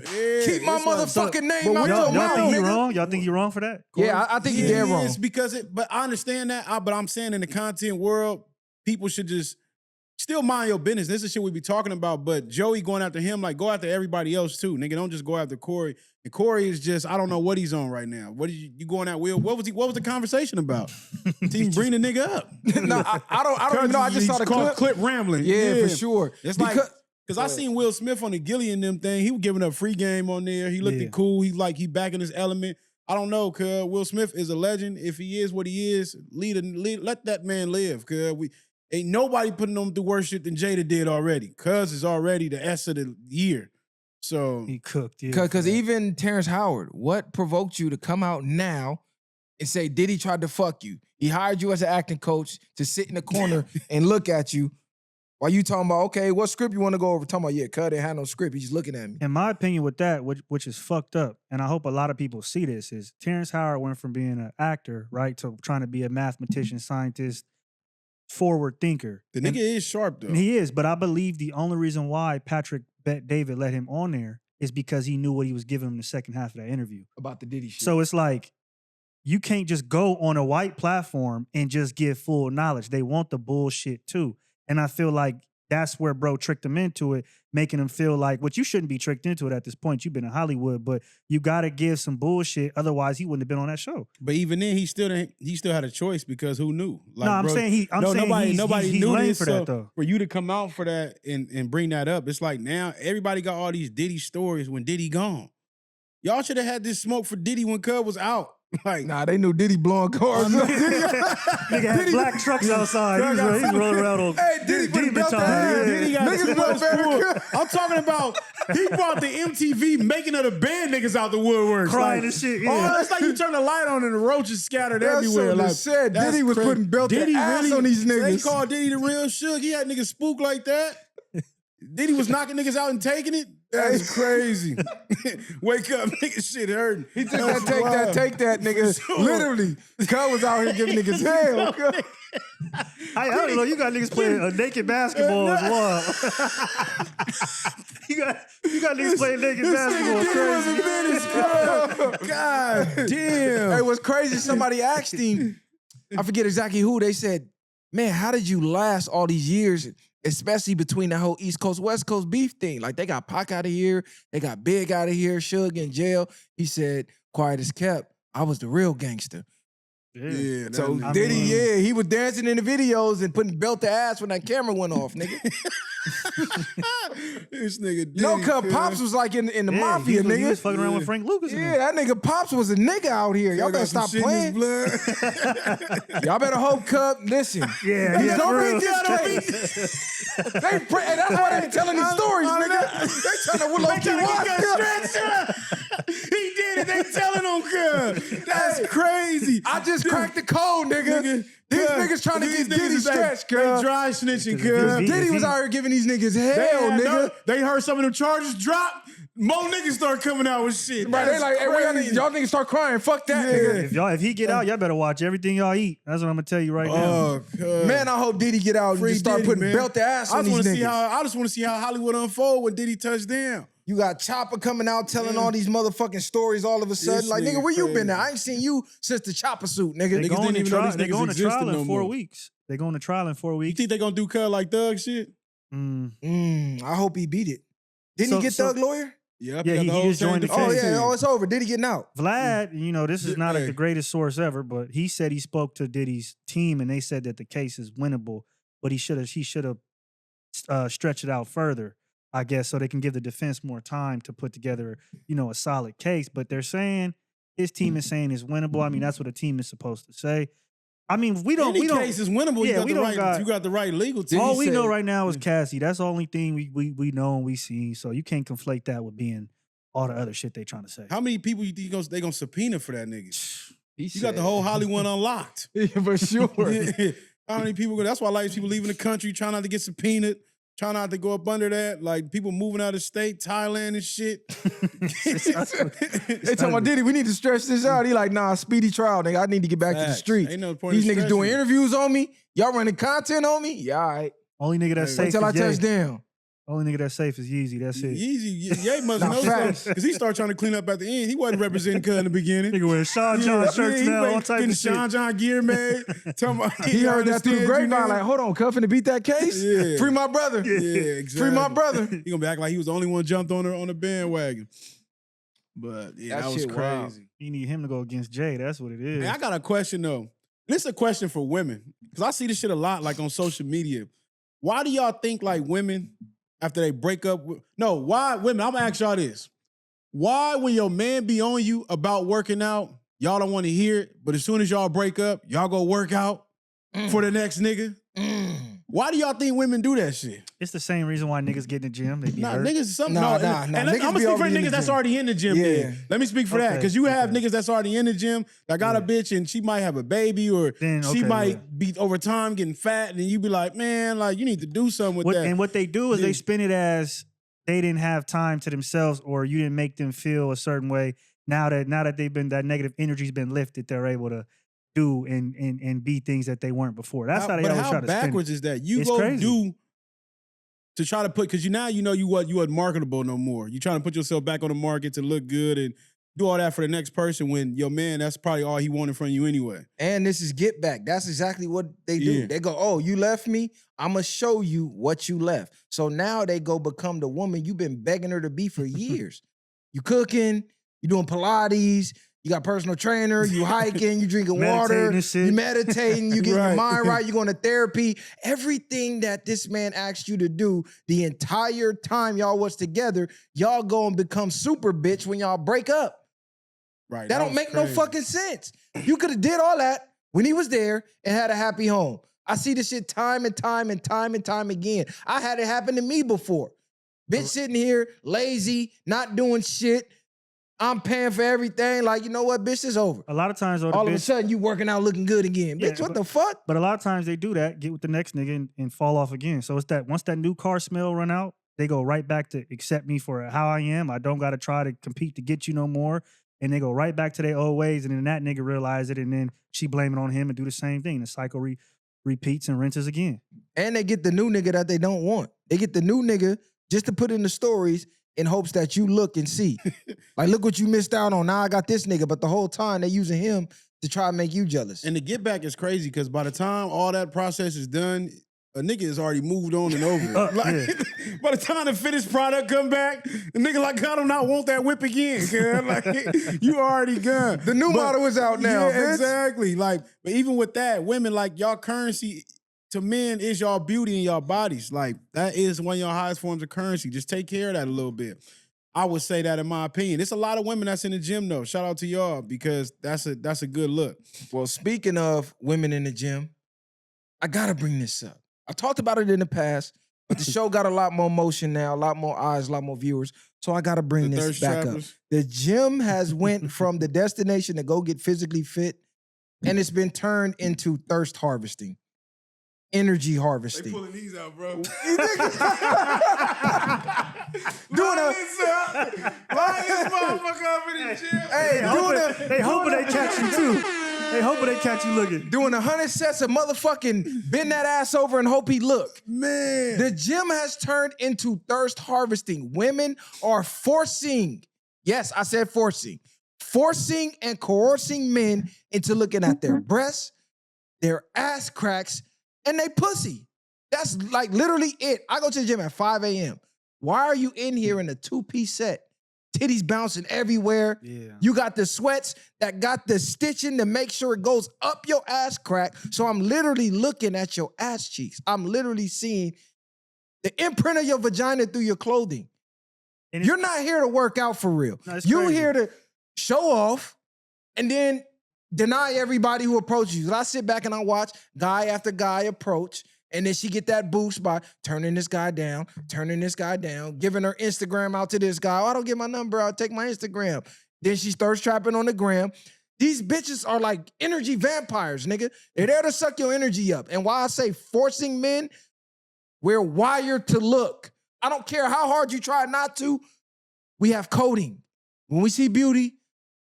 keep my motherfucking name out your mouth. Y'all think he wrong? Y'all think he wrong for that? Corey? Yeah, I think he dead wrong. But I understand that. But I'm saying in the content world, people should just still mind your business. This is shit we be talking about. But Joey going after him, like, go after everybody else too. Nigga, don't just go after Corey. And Corey is just, I don't know what he's on right now. What are you going at, Will? What was the conversation about? To even bring the nigga up. No, I don't even know. I just saw the clip rambling. Yeah, for sure. It's because I seen Will Smith on the Gillian them thing. He was giving up free game on there. He looked cool. He back in his element. I don't know, cuz Will Smith is a legend. If he is what he is, let that man live, cuz ain't nobody putting him through worse shit than Jada did already. Cuz is already the S of the year. So he cooked, yeah. Because even Terrence Howard, what provoked you to come out now and say Diddy tried to fuck you? He hired you as an acting coach to sit in the corner and look at you while you talking about, okay, what script you want to go over? Talking about, yeah, cuz didn't have no script. He's just looking at me. In my opinion with that, which is fucked up, and I hope a lot of people see this, is Terrence Howard went from being an actor, right, to trying to be a mathematician, scientist, forward thinker. The nigga is sharp, though. And he is, but I believe the only reason why Patrick Bet-David let him on there is because he knew what he was giving him the second half of that interview. About the Diddy shit. So it's like, you can't just go on a white platform and just give full knowledge. They want the bullshit too. And I feel like that's where bro tricked him into it, making him feel like, which you shouldn't be tricked into it at this point. You've been in Hollywood, but you got to give some bullshit. Otherwise, he wouldn't have been on that show. But even then, he still had a choice because who knew? Like, no, I'm saying nobody knew lame this, for that though. For you to come out for that and bring that up, it's like now everybody got all these Diddy stories when Diddy gone. Y'all should have had this smoke for Diddy when Cub was out. Like, nah, they knew Diddy blowing cars. Nigga had black trucks outside. He's rolling around on Diddy got I'm talking about he brought the MTV making of the band niggas out the woodwork. Crying and shit. Yeah. Oh, it's like you turn the light on and the roaches scattered everywhere. Like said, Diddy was putting belt ass on these niggas. They called Diddy the real shook. He had niggas spook like that. Diddy was knocking niggas out and taking it? That's crazy. Wake up, nigga, shit hurting. He took that, take that, nigga. Sure. Literally. Cuz was out here giving niggas hell. I don't know. You got niggas playing a naked basketball as well. you got niggas playing naked basketball. Crazy. God damn. Hey, what's crazy? Somebody asked him, I forget exactly who, they said, man, how did you last all these years, especially between the whole East Coast, West Coast beef thing? Like, they got Pac out of here, they got Big out of here, Suge in jail. He said, quiet as kept, I was the real gangster. Yeah. So Diddy, he was dancing in the videos and putting belt to ass when that camera went off, nigga. This nigga Diddy. No, cuz Pops was like in the mafia, nigga. He was fucking around with Frank Lucas. Yeah, that nigga Pops was a nigga out here. Y'all better stop playing. Y'all better hope, Cub. Listen. Yeah, He's yeah, gonna for beat real. this case. Hey, that's why they telling these stories, nigga. They trying to He did it. They telling on Cub. That's crazy. I just cracked the code, nigga. These niggas trying to get Diddy stretched, They cuz. dry snitching, Cub. Diddy was out here giving these niggas hell, nigga. They heard some of them charges drop. More niggas start coming out with shit. Right, they like, hey, y'all niggas start crying. Fuck that, nigga. If he get out, y'all better watch everything y'all eat. That's what I'm gonna tell you right now. Oh, God. Man, I hope Diddy get out and just start Diddy, putting belt to ass on these niggas. I just want to see how Hollywood unfold when Diddy touched down. You got Chopper coming out telling all these motherfucking stories all of a sudden. This Like, nigga, nigga where you crazy. been at? I ain't seen you since the Chopper suit, nigga. They Niggas going didn't to even know trial. these They niggas going to trial existed in no 4 more. weeks. They going to trial in 4 You weeks. think they gonna do Cub like Thug shit? I hope he beat it. Didn't he get Thug lawyer? Yep, Yeah, got he the whole just joined the defense Oh, case. team. yeah. Oh, it's over. Diddy getting out. Vlad, you know, this is not Hey. the greatest source ever, but he said he spoke to Diddy's team and they said that the case is winnable, but he should have stretched it out further, I guess, so they can give the defense more time to put together, you know, a solid case. But they're saying his team is saying it's winnable. I mean, that's what a team is supposed to say. I mean, we don't. Any case is winnable. Yeah, you got the right legal team. All we said- know right now is Cassie. That's the only thing we know and we see. So you can't conflate that with being all the other shit they trying to say. How many people you think they gonna subpoena for that nigga? He You got the whole Hollywood unlocked. for sure. How many people? That's why a lot of people leaving the country, trying not to get subpoenaed, trying not to go up under that. Like people moving out of state, Thailand and shit. They talking about Diddy, we need to stretch this out. He like, nah, speedy trial, nigga. I need to get back to the Facts. streets. Ain't no point These in niggas doing stretching it. interviews on me. Y'all running content on me. Yeah, all right. Only nigga that's Wait safe Until I is Ye. touch down. Only nigga that's safe is Yeezy. That's it. Yeezy, Ye must Nah, know facts. something because he started trying to clean up at the end. He wasn't representing Cuz in the beginning. Nigga wearing Sean John shirts he now, all getting type of shit. Sean John gear made. Talking about, He heard that through the understand you, grapevine. nigga. Like, hold on, cuffing to beat that case? Yeah. Free my brother. Yeah, exactly. Free my brother. He gonna be acting like he was the only one jumped on the bandwagon. But yeah, That that was shit wild. crazy. You need him to go against Jay. That's what it is. Hey, I got a question though. This is a question for women because I see this shit a lot, like on social media. Why do y'all think like women after they break up? Why women? I'm gonna ask y'all this: why, when your man be on you about working out, y'all don't want to hear it, but as soon as y'all break up, y'all go work out for the next nigga? Why do y'all think women do that shit? It's the same reason why niggas get in the gym. They be Nah, hurt. niggas is something. Nah, no, nah, and nah. I'm Niggas gonna be speak for already in niggas the that's gym. already in the gym. Yeah. Then. Let me speak for that Okay, because you have okay. niggas that's already in the gym that got a bitch and she might have a baby or Then, she okay, might yeah. be over time getting fat, and you be like, man, like you need to do something with that. And what they do is Yeah. they spin it as they didn't have time to themselves, or you didn't make them feel a certain way. Now that they've been, that negative energy's been lifted, they're able to do and be things that they weren't before. That's how they but always how try to spin it. backwards is that? You It's go crazy. do to try to put because you wasn't marketable no more. You trying to put yourself back on the market to look good and do all that for the next person when your man, that's probably all he wanted from you anyway. And this is get back. That's exactly what they do. Yeah. They go, oh, you left me? I'm going to show you what you left. So now they go become the woman you've been begging her to be for years. You cooking, you doing Pilates, you got personal trainer, you hiking, you drinking water, Meditating and shit. you meditating, you getting your Right. mind right, you going to therapy. Everything that this man asked you to do the entire time y'all was together, y'all go and become super bitch when y'all break up. Right. That don't was make crazy. no fucking sense. You could have did all that when he was there and had a happy home. I see this shit time and time again. I had it happen to me before. Bitch sitting here, lazy, not doing shit. I'm paying for everything. Like, you know what, bitch, it's over. A lot of times, though, the All of a bitch, sudden, you working out looking good again. Yeah, Bitch, what the fuck? but a lot of times they do that, get with the next nigga and fall off again. So it's that once that new car smell run out, they go right back to accept me for how I am. I don't got to try to compete to get you no more. And they go right back to their old ways. And then that nigga realize it. And then she blame it on him and do the same thing. The cycle repeats and rinses again. And they get the new nigga that they don't want. They get the new nigga just to put in the stories in hopes that you look and see. Like, look what you missed out on. Now I got this nigga. But the whole time they using him to try to make you jealous. And the get back is crazy because by the time all that process is done, a nigga has already moved on and over it. Like, by the time the finished product come back, the nigga like, I do not want that whip again. Like, you already gone. The new model is out now. Yeah, bitch. exactly. Like, but even with that, women, like, y'all currency to men is y'all beauty and y'all bodies. Like, that is one of your highest forms of currency. Just take care of that a little bit. I would say that in my opinion. It's a lot of women that's in the gym though. Shout out to y'all because that's a good look. Well, speaking of women in the gym, I gotta bring this up. I talked about it in the past, but the show got a lot more motion now, a lot more eyes, a lot more viewers. So I gotta bring this back up. The gym has went from the destination to go get physically fit, and it's been turned into thirst harvesting, energy harvesting. They pulling these out, bro. They hoping they catch you too. They hoping they catch you looking. Doing 100 sets of motherfucking bend that ass over and hope he look. Man. The gym has turned into thirst harvesting. Women are forcing, yes, I said forcing and coercing men into looking at their breasts, their ass cracks, and they pussy. That's like literally it. I go to the gym at 5 a.m. Why are you in here in a 2-piece set? Titties bouncing everywhere. Yeah. You got the sweats that got the stitching to make sure it goes up your ass crack. So I'm literally looking at your ass cheeks. I'm literally seeing the imprint of your vagina through your clothing. And You're not here to work out for real. No, You're crazy. here to show off and then deny everybody who approaches you. So I sit back and I watch guy after guy approach. And then she get that boost by turning this guy down, giving her Instagram out to this guy. Oh, I don't get my number, I'll take my Instagram. Then she starts trapping on the gram. These bitches are like energy vampires, nigga. They're there to suck your energy up. And why I say forcing men, we're wired to look. I don't care how hard you try not to, we have coding. When we see beauty,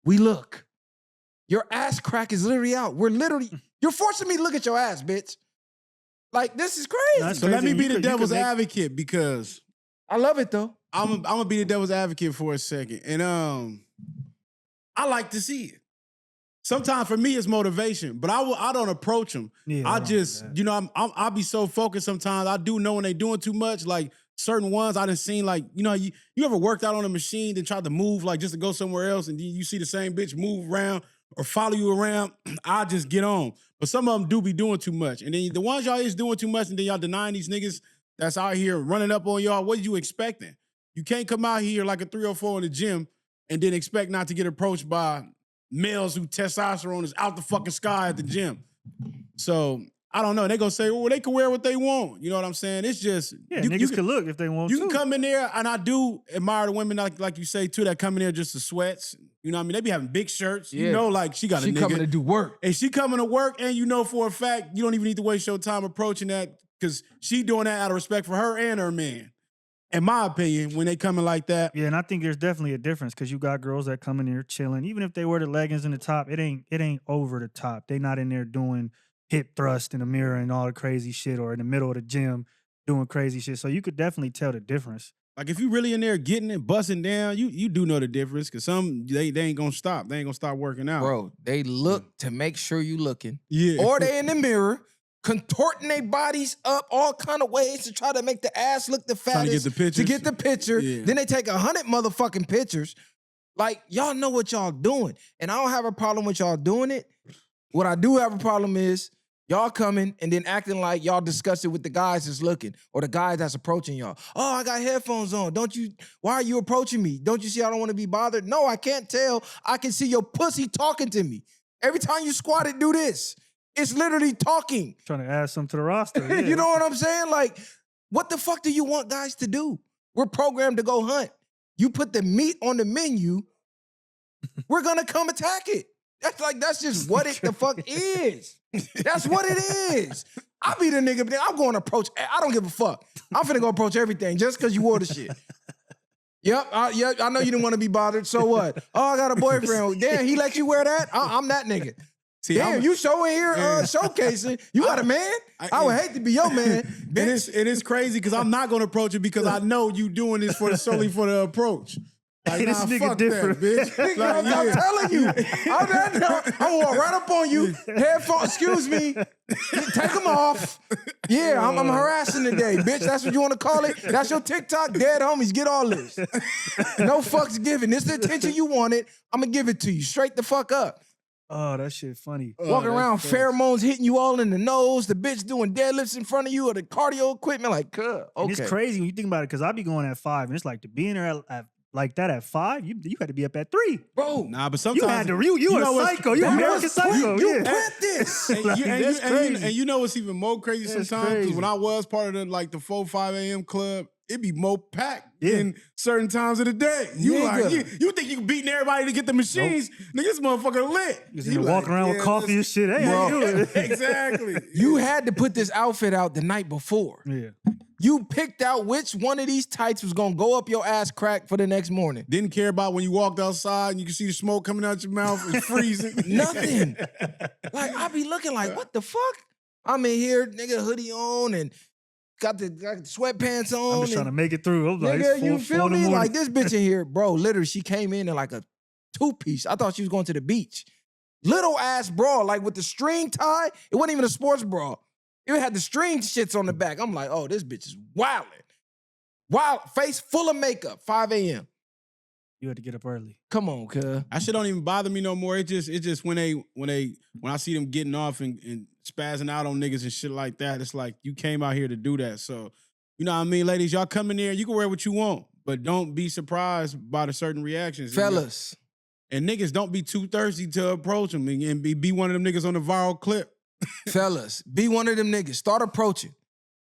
we look. Your ass crack is literally out. You're forcing me to look at your ass, bitch. Like, this is crazy. So let me be the devil's advocate because I love it though. I'm gonna be the devil's advocate for a second. And I like to see it. Sometimes for me it's motivation, but I don't approach them. Yeah, I just, you know, I'll be so focused sometimes. I do know when they doing too much. Like certain ones I done seen, like, you know, you ever worked out on a machine and tried to move like just to go somewhere else and you see the same bitch move around or follow you around, I just get on. But some of them do be doing too much. And then the ones y'all is doing too much and then y'all denying these niggas that's out here running up on y'all, what are you expecting? You can't come out here like a 304 in the gym and then expect not to get approached by males who testosterone is out the fucking sky at the gym. So, I don't know. They gonna say, well, they can wear what they want. You know what I'm saying? It's just... Yeah, niggas can look if they want to. You can come in there, and I do admire the women, like you say, too, that come in there just to sweats. You know what I mean? They be having big shirts. Yeah. You know, like, she got a nigga. She coming to do work. And she coming to work, and you know for a fact, you don't even need to waste your time approaching that because she doing that out of respect for her and her man. In my opinion, when they coming like that. Yeah, and I think there's definitely a difference because you got girls that come in there chilling. Even if they wear the leggings and the top, it ain't over the top. They not in there doing hip thrust in the mirror and all the crazy shit or in the middle of the gym doing crazy shit. So you could definitely tell the difference. Like if you really in there getting it, busting down, you do know the difference because some, they ain't gonna stop. They ain't gonna stop working out. Bro, they look to make sure you looking. Yeah. Or they in the mirror, contorting their bodies up all kind of ways to try to make the ass look the fattest. To get the picture. Yeah. Then they take 100 motherfucking pictures. Like, y'all know what y'all doing. And I don't have a problem with y'all doing it. What I do have a problem is y'all coming and then acting like y'all discuss it with the guys that's looking or the guys that's approaching y'all. Oh, I got headphones on. Why are you approaching me? Don't you see I don't want to be bothered? No, I can't tell. I can see your pussy talking to me. Every time you squat it, do this. It's literally talking. Trying to add something to the roster. Yeah. You know what I'm saying? Like, what the fuck do you want guys to do? We're programmed to go hunt. You put the meat on the menu, we're gonna come attack it. That's just what it the fuck is. That's what it is. I be the nigga, I'm going to approach, I don't give a fuck. I'm finna go approach everything just because you wore the shit. Yep, I know you didn't want to be bothered, so what? Oh, I got a boyfriend. Damn, he let you wear that? I'm that nigga. See, damn, you showing here showcasing. You got a man? I would hate to be your man. It is crazy because I'm not going to approach it because I know you doing this solely for the approach. Like, this nigga different, that, bitch. Like, I'm telling you. I'm gonna walk right up on you. Headphones, excuse me. Take them off. Yeah, I'm harassing today, bitch. That's what you want to call it? That's your TikTok? Dead homies, get all this. No fucks given. This the attention you wanted. I'm gonna give it to you. Straight the fuck up. Oh, that shit funny. Walking around, pheromones hitting you all in the nose, the bitch doing deadlifts in front of you or the cardio equipment, like, okay. And it's crazy when you think about it, because I be going at 5, and it's like to be in there at like that at 5, you had to be up at 3. Bro, nah, but sometimes you had to you a psycho. You American psycho. You print this. And you know what's even more crazy sometimes? Crazy. Because when I was part of the 4, 5 a.m. club, it be more packed in certain times of the day. You you think you beating everybody to get the machines? Nigga, this motherfucker lit. You walking around with coffee and shit. Hey, how you doing? Exactly. You had to put this outfit out the night before. Yeah. You picked out which one of these tights was gonna go up your ass crack for the next morning. Didn't care about when you walked outside and you can see the smoke coming out your mouth. It's freezing. Nothing. Like, I be looking like, what the fuck? I'm in here, nigga, hoodie on and got the sweatpants on. I'm just trying to make it through. I'm like, nigga, you feel me? Like, this bitch in here, bro, literally, she came in like a 2-piece. I thought she was going to the beach. Little ass bra, like with the string tie. It wasn't even a sports bra. It had the string shits on the back. I'm like, oh, this bitch is wildin'. Wild, face full of makeup, 5 a.m. You had to get up early. Come on, cuz. That shit don't even bother me no more. It just when I see them getting off and spazzing out on niggas and shit like that, it's like you came out here to do that. So, you know what I mean, ladies, y'all come in there, you can wear what you want, but don't be surprised by the certain reactions. Fellas. And niggas, don't be too thirsty to approach them and be one of them niggas on the viral clip. Fellas, be one of them niggas. Start approaching.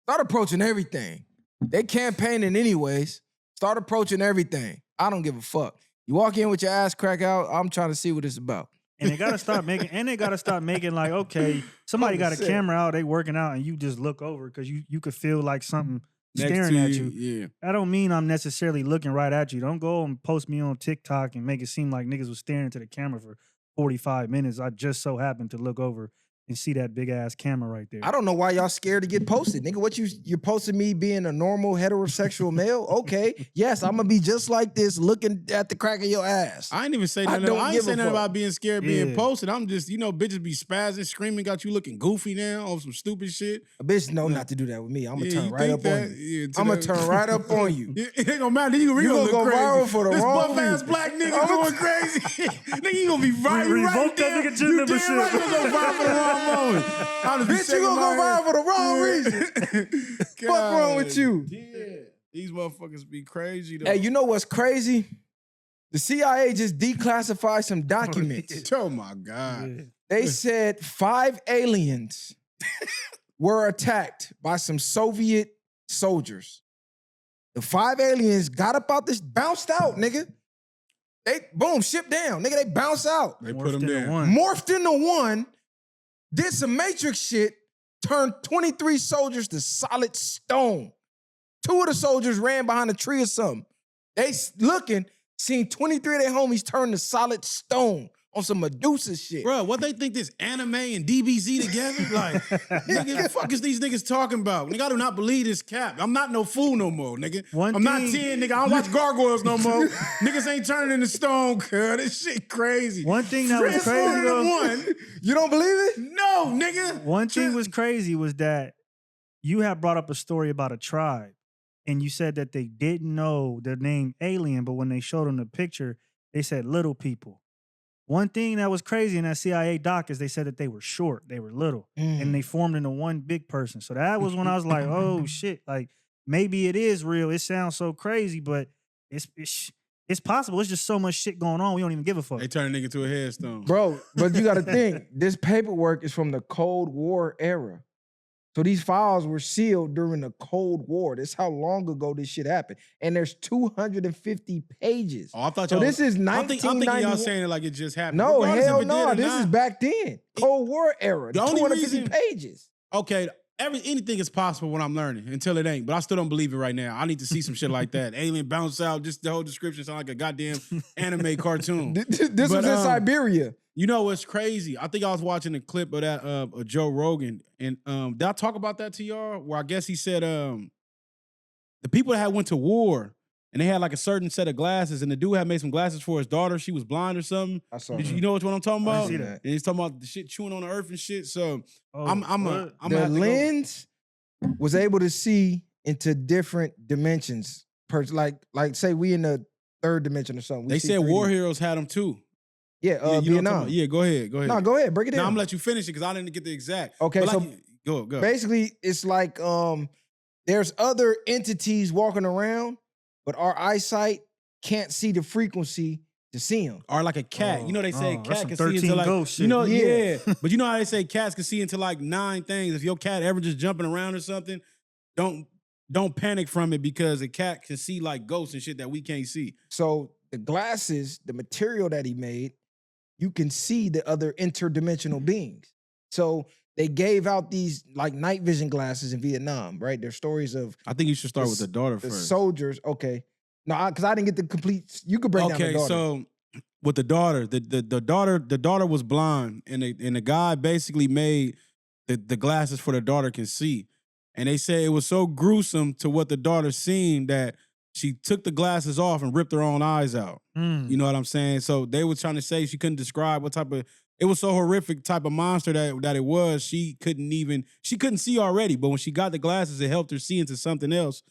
Start approaching everything. They campaigning anyways. Start approaching everything. I don't give a fuck. You walk in with your ass crack out, I'm trying to see what it's about. And they gotta stop making, like, okay, somebody got a camera out, they working out, and you just look over because you could feel like something staring at you. Yeah. That don't mean I'm necessarily looking right at you. Don't go and post me on TikTok and make it seem like niggas was staring into the camera for 45 minutes. I just so happened to look over and see that big ass camera right there. I don't know why y'all scared to get posted. Nigga, what you're posting me being a normal heterosexual male? Okay. Yes, I'm gonna be just like this looking at the crack of your ass. I ain't even say nothing. I ain't say nothing about being scared being posted. I'm just, bitches be spazzing, screaming, got you looking goofy now on some stupid shit. A bitch know not to do that with me. I'm gonna turn right up on you. Yeah, I'm gonna turn right up on you. It ain't gonna matter. You gonna go crazy. viral for the this wrong buff ass reason. black nigga going crazy. Nigga, you gonna be right. Revoke that nigga gym membership. Right, you gonna go viral for the wrong moment. Bitch, you gonna go viral for the wrong reason. Fuck wrong with you? Yeah. These motherfuckers be crazy though. Hey, you know what's crazy? The CIA just declassified some documents. Oh my God. Yeah. They said 5 aliens were attacked by some Soviet soldiers. The 5 aliens got up out this, bounced out, nigga. They, boom, shipped down. Nigga, they bounced out. They put them down. Morphed into one, did some Matrix shit, turned 23 soldiers to solid stone. 2 of the soldiers ran behind a tree or something. They looking, seen 23 of their homies turn to solid stone on some Medusa shit. Bro, what they think this anime and DBZ together? Like, nigga, the fuck is these niggas talking about? Nigga, I do not believe this cap. I'm not no fool no more, nigga. I'm not 10, nigga. I don't watch gargoyles no more. Niggas ain't turning into stone, cuz. This shit crazy. One thing that was crazy, though. You don't believe it? No, nigga. One thing was crazy was that you had brought up a story about a tribe, and you said that they didn't know the name alien, but when they showed them the picture, they said little people. One thing that was crazy in that CIA doc is they said that they were short, they were little, and they formed into one big person. So that was when I was like, oh shit, like maybe it is real. It sounds so crazy, but it's possible. It's just so much shit going on, we don't even give a fuck. They turn a nigga to a headstone. Bro, but you gotta think, this paperwork is from the Cold War era. So these files were sealed during the Cold War. That's how long ago this shit happened. And there's 250 pages. Oh, I thought so this is 1991. I'm thinking y'all saying it like it just happened. No, Regardless hell if it did no. or This not. is back then. Cold War era. The only 250 reason- pages. Okay, anything is possible when I'm learning until it ain't. But I still don't believe it right now. I need to see some shit like that. Alien bounce out. Just the whole description sound like a goddamn anime cartoon. This was in Siberia. You know what's crazy? I think I was watching a clip of that of Joe Rogan, and did I talk about that to y'all? Where I guess he said the people that had went to war and they had like a certain set of glasses, and the dude had made some glasses for his daughter. She was blind or something. I saw Did you know what I'm talking about? I see that. And he's talking about the shit chewing on the earth and shit. So Oh, I'm The lens was able to see into different dimensions. Like say we in the third dimension or something. They said 3D. War Heroes had them too. Yeah, You know what I'm talking Vietnam. about? Yeah, go ahead. No, go ahead, break it Now down. I'm gonna let you finish it because I didn't get the exact. Okay, But so like, go. basically, it's like there's other entities walking around, but our eyesight can't see the frequency to see them. Or like a cat. You know they say a that's cat some can see 13 into like ghost shit. you know Yeah. But you know how they say cats can see into like 9 things. If your cat ever just jumping around or something, don't panic from it because a cat can see like ghosts and shit that we can't see. So the glasses, the material that he made, you can see the other interdimensional beings. So they gave out these like night vision glasses in Vietnam, right? There's stories of I think you should start The with the daughter the first. soldiers. Okay, no, because I didn't get the complete. You could break down the Okay, daughter. so with the daughter, the daughter was blind, and the guy basically made the glasses for the daughter can see. And they say it was so gruesome to what the daughter seen that she took the glasses off and ripped her own eyes out. You know what I'm saying? So they were trying to say she couldn't describe what type of, it was so horrific type of monster that it was. She couldn't see already, but when she got the glasses, it helped her see into something else.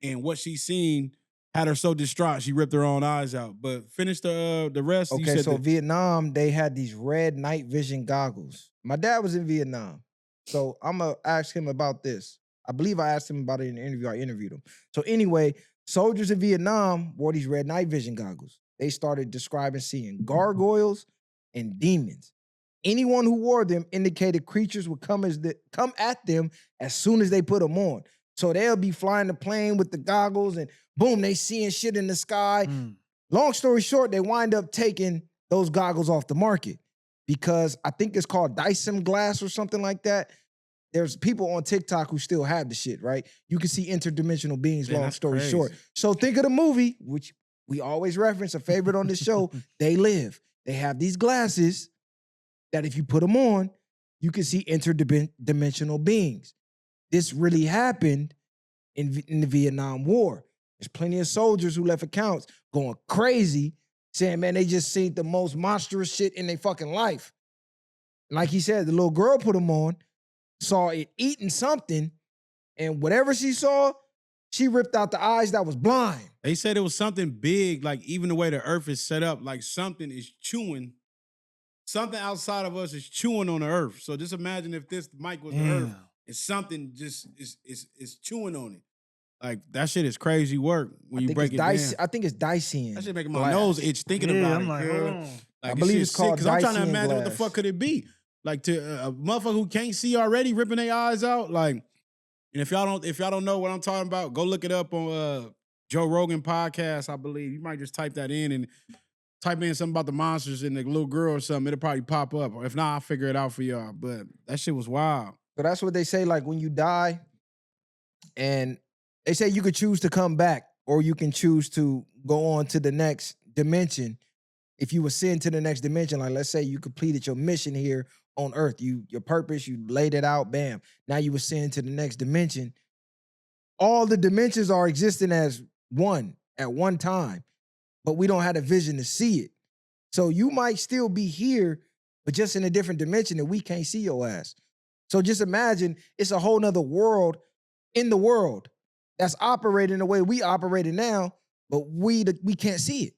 And what she seen had her so distraught, she ripped her own eyes out. But finish the rest. You Okay, said so that- Vietnam, they had these red night vision goggles. My dad was in Vietnam, so I'm gonna ask him about this. I believe I asked him about it in the interview. I interviewed him. So anyway, soldiers in Vietnam wore these red night vision goggles. They started describing seeing gargoyles and demons. Anyone who wore them indicated creatures would come at them as soon as they put them on. So they'll be flying the plane with the goggles and boom, they seeing shit in the sky. Long story short, they wind up taking those goggles off the market because I think it's called Dyson glass or something like that. There's people on TikTok who still have the shit, right? You can see interdimensional beings, Man, long that's story crazy. short. So think of the movie, which we always reference, a favorite on this show, They Live. They have these glasses that if you put them on, you can see interdimensional beings. This really happened in the Vietnam War. There's plenty of soldiers who left accounts going crazy, saying, man, they just seen the most monstrous shit in their fucking life. Like he said, the little girl put them on, saw it eating something, and whatever she saw, she ripped out the eyes that was blind. They said it was something big, like even the way the earth is set up, like something is chewing. Something outside of us is chewing on the earth. So just imagine if this mic was the earth and something just is chewing on it. Like that shit is crazy work when you break it down. I think it's Dyson. That shit making my glass. nose itch thinking Yeah, about I'm it. like, girl. hold on. Like, I believe it's called because I'm trying to Dyson imagine what the glass. fuck could it be. Like to a motherfucker who can't see already ripping their eyes out. Like, and if y'all don't know what I'm talking about, go look it up on Joe Rogan podcast. I believe you might just type that in and type in something about the monsters and the little girl or something. It'll probably pop up. Or if not, I'll figure it out for y'all. But that shit was wild. So that's what they say, like when you die, and they say you could choose to come back or you can choose to go on to the next dimension. If you ascend to the next dimension, like let's say you completed your mission here on Earth, your purpose, you laid it out, bam. Now you ascend to the next dimension. All the dimensions are existing as one at one time, but we don't have the vision to see it. So you might still be here, but just in a different dimension that we can't see your ass. So just imagine it's a whole nother world in the world that's operating the way we operating now, but we can't see it.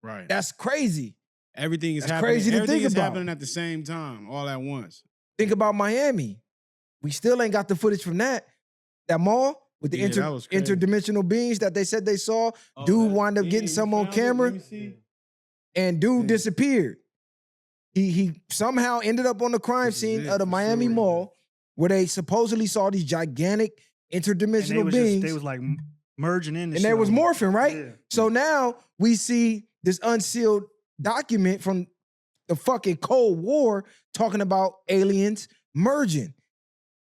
Right. That's crazy. Everything is That's happening. crazy to Everything think is about. happening at the same time, all at once. Think about Miami. We still ain't got the footage from that mall with the Yeah, that was crazy. interdimensional beings that they said they saw. Dude wound up getting some on camera, and dude disappeared. He somehow ended up on the crime This is scene it, of the for Miami sure. Mall, where they supposedly saw these gigantic And they interdimensional was beings. they was like merging in. And they was morphing, right? Yeah. So now we see this unsealed document from the fucking Cold War talking about aliens merging.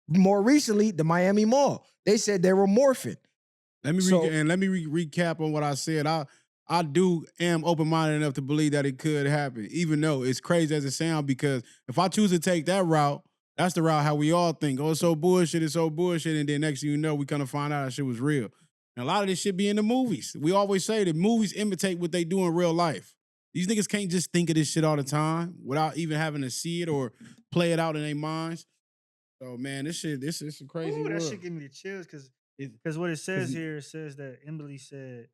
More recently, the Miami Mall. They said they were morphing. Let me recap on what I said. I am open-minded enough to believe that it could happen, even though it's crazy as it sounds, because if I choose to take that route, that's the route how we all think. Oh, it's so bullshit, and then next thing you know, we kind of find out that shit was real. And a lot of this shit be in the movies. We always say that movies imitate what they do in real life. These niggas can't just think of this shit all the time without even having to see it or play it out in their minds. So, man, this is a crazy world. That shit give me the chills because what it says here, it says that Emily said,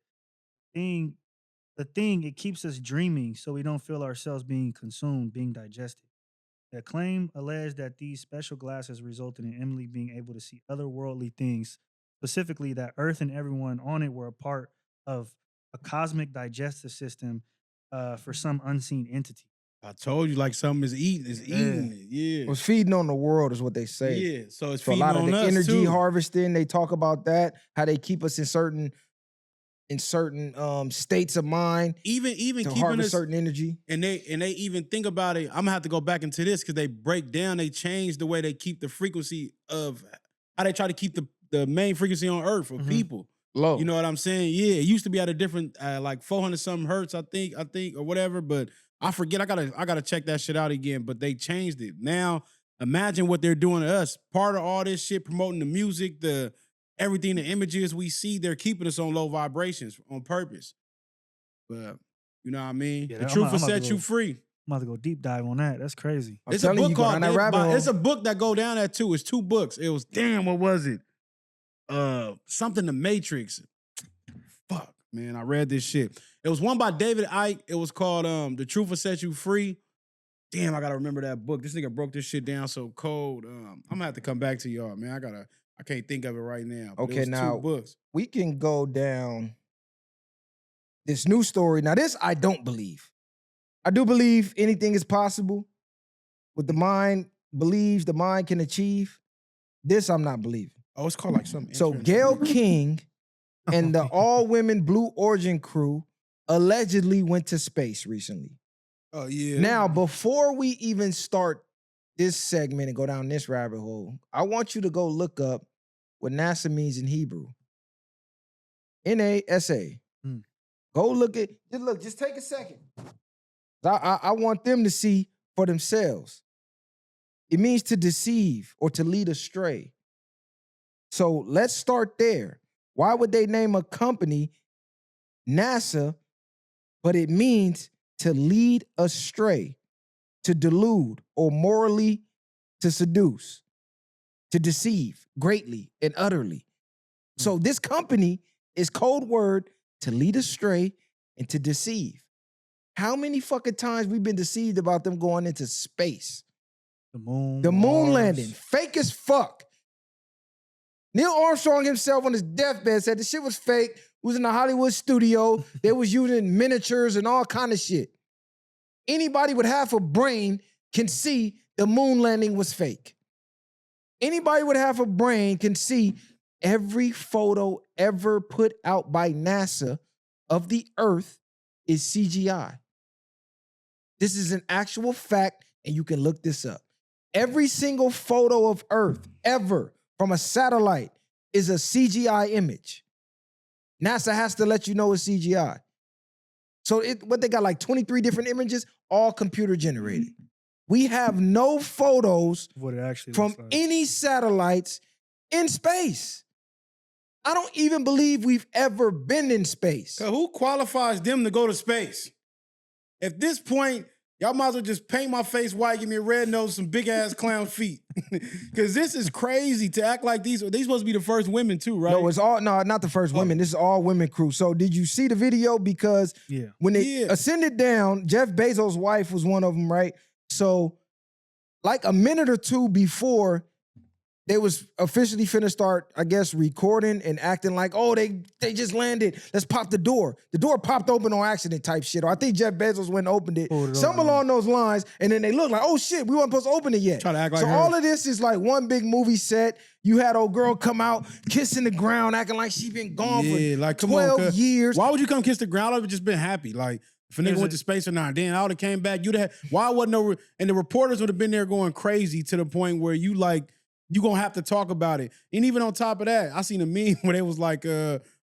the thing, it keeps us dreaming so we don't feel ourselves being consumed, being digested. The claim alleged that these special glasses resulted in Emily being able to see otherworldly things, specifically that Earth and everyone on it were a part of a cosmic digestive system for some unseen entity. I told you, like something is eating it. Yeah. It was feeding on the world is what they say. Yeah, so it's So a feeding lot of on the us energy too. harvesting, they talk about that, how they keep us in certain states of mind Even to keeping harvest us, certain energy. and they even think about it. I'm gonna have to go back into this because they change the way they keep the frequency of how they try to keep the main frequency on Earth for people. Low. You know what I'm saying? Yeah, it used to be at a different like 400 something hertz, I think, or whatever. But I forget. I gotta check that shit out again. But they changed it. Now imagine what they're doing to us. Part of all this shit, promoting the music, everything, the images we see, they're keeping us on low vibrations on purpose. But you know what I mean? Yeah, The I'm truth will about to set you go- free. I'm about to go deep dive on that. That's crazy. I'm It's a telling you, book you go called down that rabbit hole. it's a book that go down that too. It's 2 books. It was what was it? Something The Matrix. Fuck, man, I read this shit. It was one by David Icke. It was called The Truth Will Set You Free. Damn, I gotta remember that book. This nigga broke this shit down so cold. I'm gonna have to come back to y'all, man. I can't think of it right now. But it Okay, was now 2 books. we can go down this new story. Now, this I don't believe. I do believe anything is possible. What the mind believes, the mind can achieve. This I'm not believing. Oh, it's called like something. So Gayle King and the all-women Blue Origin crew allegedly went to space recently. Oh yeah. Now, before we even start this segment and go down this rabbit hole, I want you to go look up what NASA means in Hebrew. NASA. Go look at, just take a second. I want them to see for themselves. It means to deceive or to lead astray. So let's start there. Why would they name a company NASA, but it means to lead astray, to delude, or morally to seduce, to deceive greatly and utterly. So this company is code word to lead astray and to deceive. How many fucking times we've been deceived about them going into space? The moon. The moon Mars. landing, fake as fuck. Neil Armstrong himself on his deathbed said the shit was fake. He was in a Hollywood studio. They was using miniatures and all kind of shit. Anybody with half a brain can see the moon landing was fake. Anybody with half a brain can see every photo ever put out by NASA of the Earth is CGI. This is an actual fact, and you can look this up. Every single photo of Earth ever from a satellite is a CGI image. NASA has to let you know it's CGI. So what they got, like 23 different images, all computer generated. We have no photos What it actually from looks like. any satellites in space. I don't even believe we've ever been in space. Who qualifies them to go to space? At this point, y'all might as well just paint my face white, give me a red nose, some big ass clown feet. Because this is crazy to act like these supposed to be the first women too, right? No, not the first women. This is all women crew. So did you see the video? Because when they ascended down, Jeff Bezos' wife was one of them, right? So like a minute or two before they was officially finna start, I guess, recording and acting like, oh, they just landed. Let's pop the door. The door popped open on accident type shit. Or I think Jeff Bezos went and opened it. Something along those lines. And then they look like, oh shit, we weren't supposed to open it yet. Try to act like so her. all of this is like one big movie set. You had old girl come out, kissing the ground, acting like she been gone for like, come 12 on, years. Why would you come kiss the ground? I would have just been happy. Like, if a nigga went to space or not, then I would have came back. You'd have, why wasn't no, and the reporters would have been there going crazy to the point where you like, you gonna have to talk about it. And even on top of that, I seen a meme where they was like,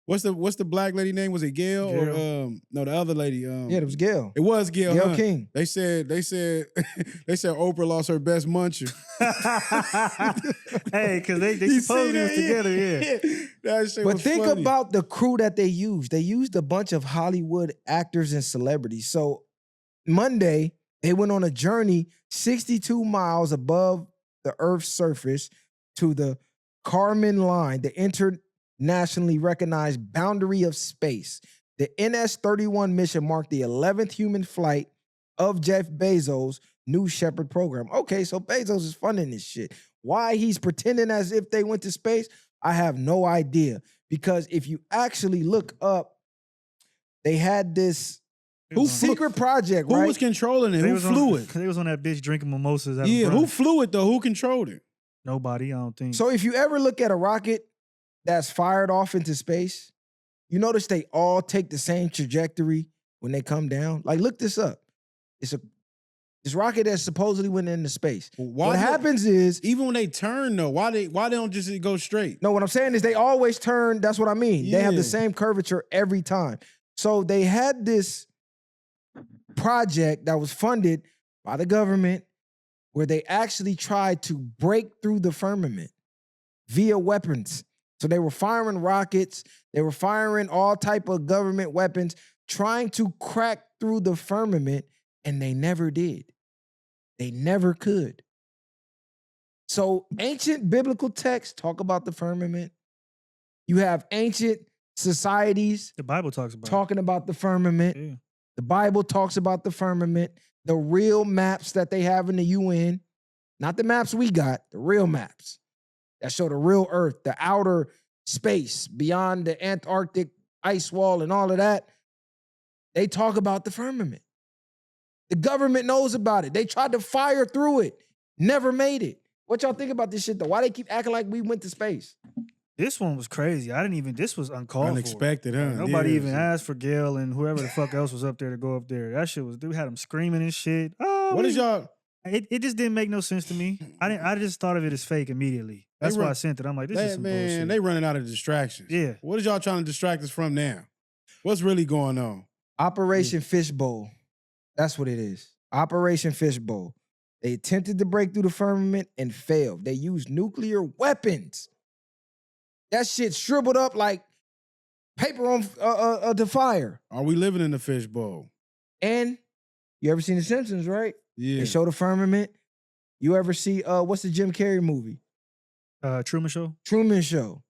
what's the black lady name? Was it Gail or no, the other lady? Yeah, it was Gail. It was Gail. Gail King. They said they said Oprah lost her best muncher. Hey, because they supposedly was together, yeah. That shit But was think funny. about the crew that they used. They used a bunch of Hollywood actors and celebrities. So Monday, they went on a journey 62 miles above the Earth's surface to the Kármán line, the internationally recognized boundary of space. The NS-31 mission marked the 11th human flight of Jeff Bezos' New Shepard program. Okay, so Bezos is funding this shit. Why he's pretending as if they went to space, I have no idea. Because if you actually look up, they had this secret project, right? Who was controlling it? Who flew it? They was on that bitch drinking mimosas. Yeah, who flew it though? Who controlled it? Nobody, I don't think. So if you ever look at a rocket that's fired off into space, you notice they all take the same trajectory when they come down. Like, look this up. This rocket that supposedly went into space. What happens is, even when they turn though, why they don't just go straight? No, what I'm saying is they always turn. That's what I mean. Yeah. They have the same curvature every time. So they had this project that was funded by the government where they actually tried to break through the firmament via weapons. So they were firing rockets, they were firing all type of government weapons, trying to crack through the firmament, and they never did. They never could. So ancient biblical texts talk about the firmament. You have ancient societies the Bible talks about talking about the firmament. Yeah. The Bible talks about the firmament, the real maps that they have in the UN, not the maps we got, the real maps that show the real Earth, the outer space beyond the Antarctic ice wall and all of that. They talk about the firmament. The government knows about it. They tried to fire through it, never made it. What y'all think about this shit though? Why they keep acting like we went to space? This one was crazy. This was uncalled Unexpected, for. huh? Nobody Yeah. even asked for Gail and whoever the fuck else was up there to go up there. That shit was, dude had them screaming and shit. Oh, What is y'all? It just didn't make no sense to me. I just thought of it as fake immediately. That's why I sent it. I'm like, this is some bullshit. They running out of distractions. Yeah. What is y'all trying to distract us from now? What's really going on? Operation Fishbowl. That's what it is. Operation Fishbowl. They attempted to break through the firmament and failed. They used nuclear weapons. That shit shriveled up like paper on the fire. Are we living in the fishbowl? And you ever seen The Simpsons, right? Yeah. They show the firmament. You ever see, what's the Jim Carrey movie? Truman Show? Truman Show.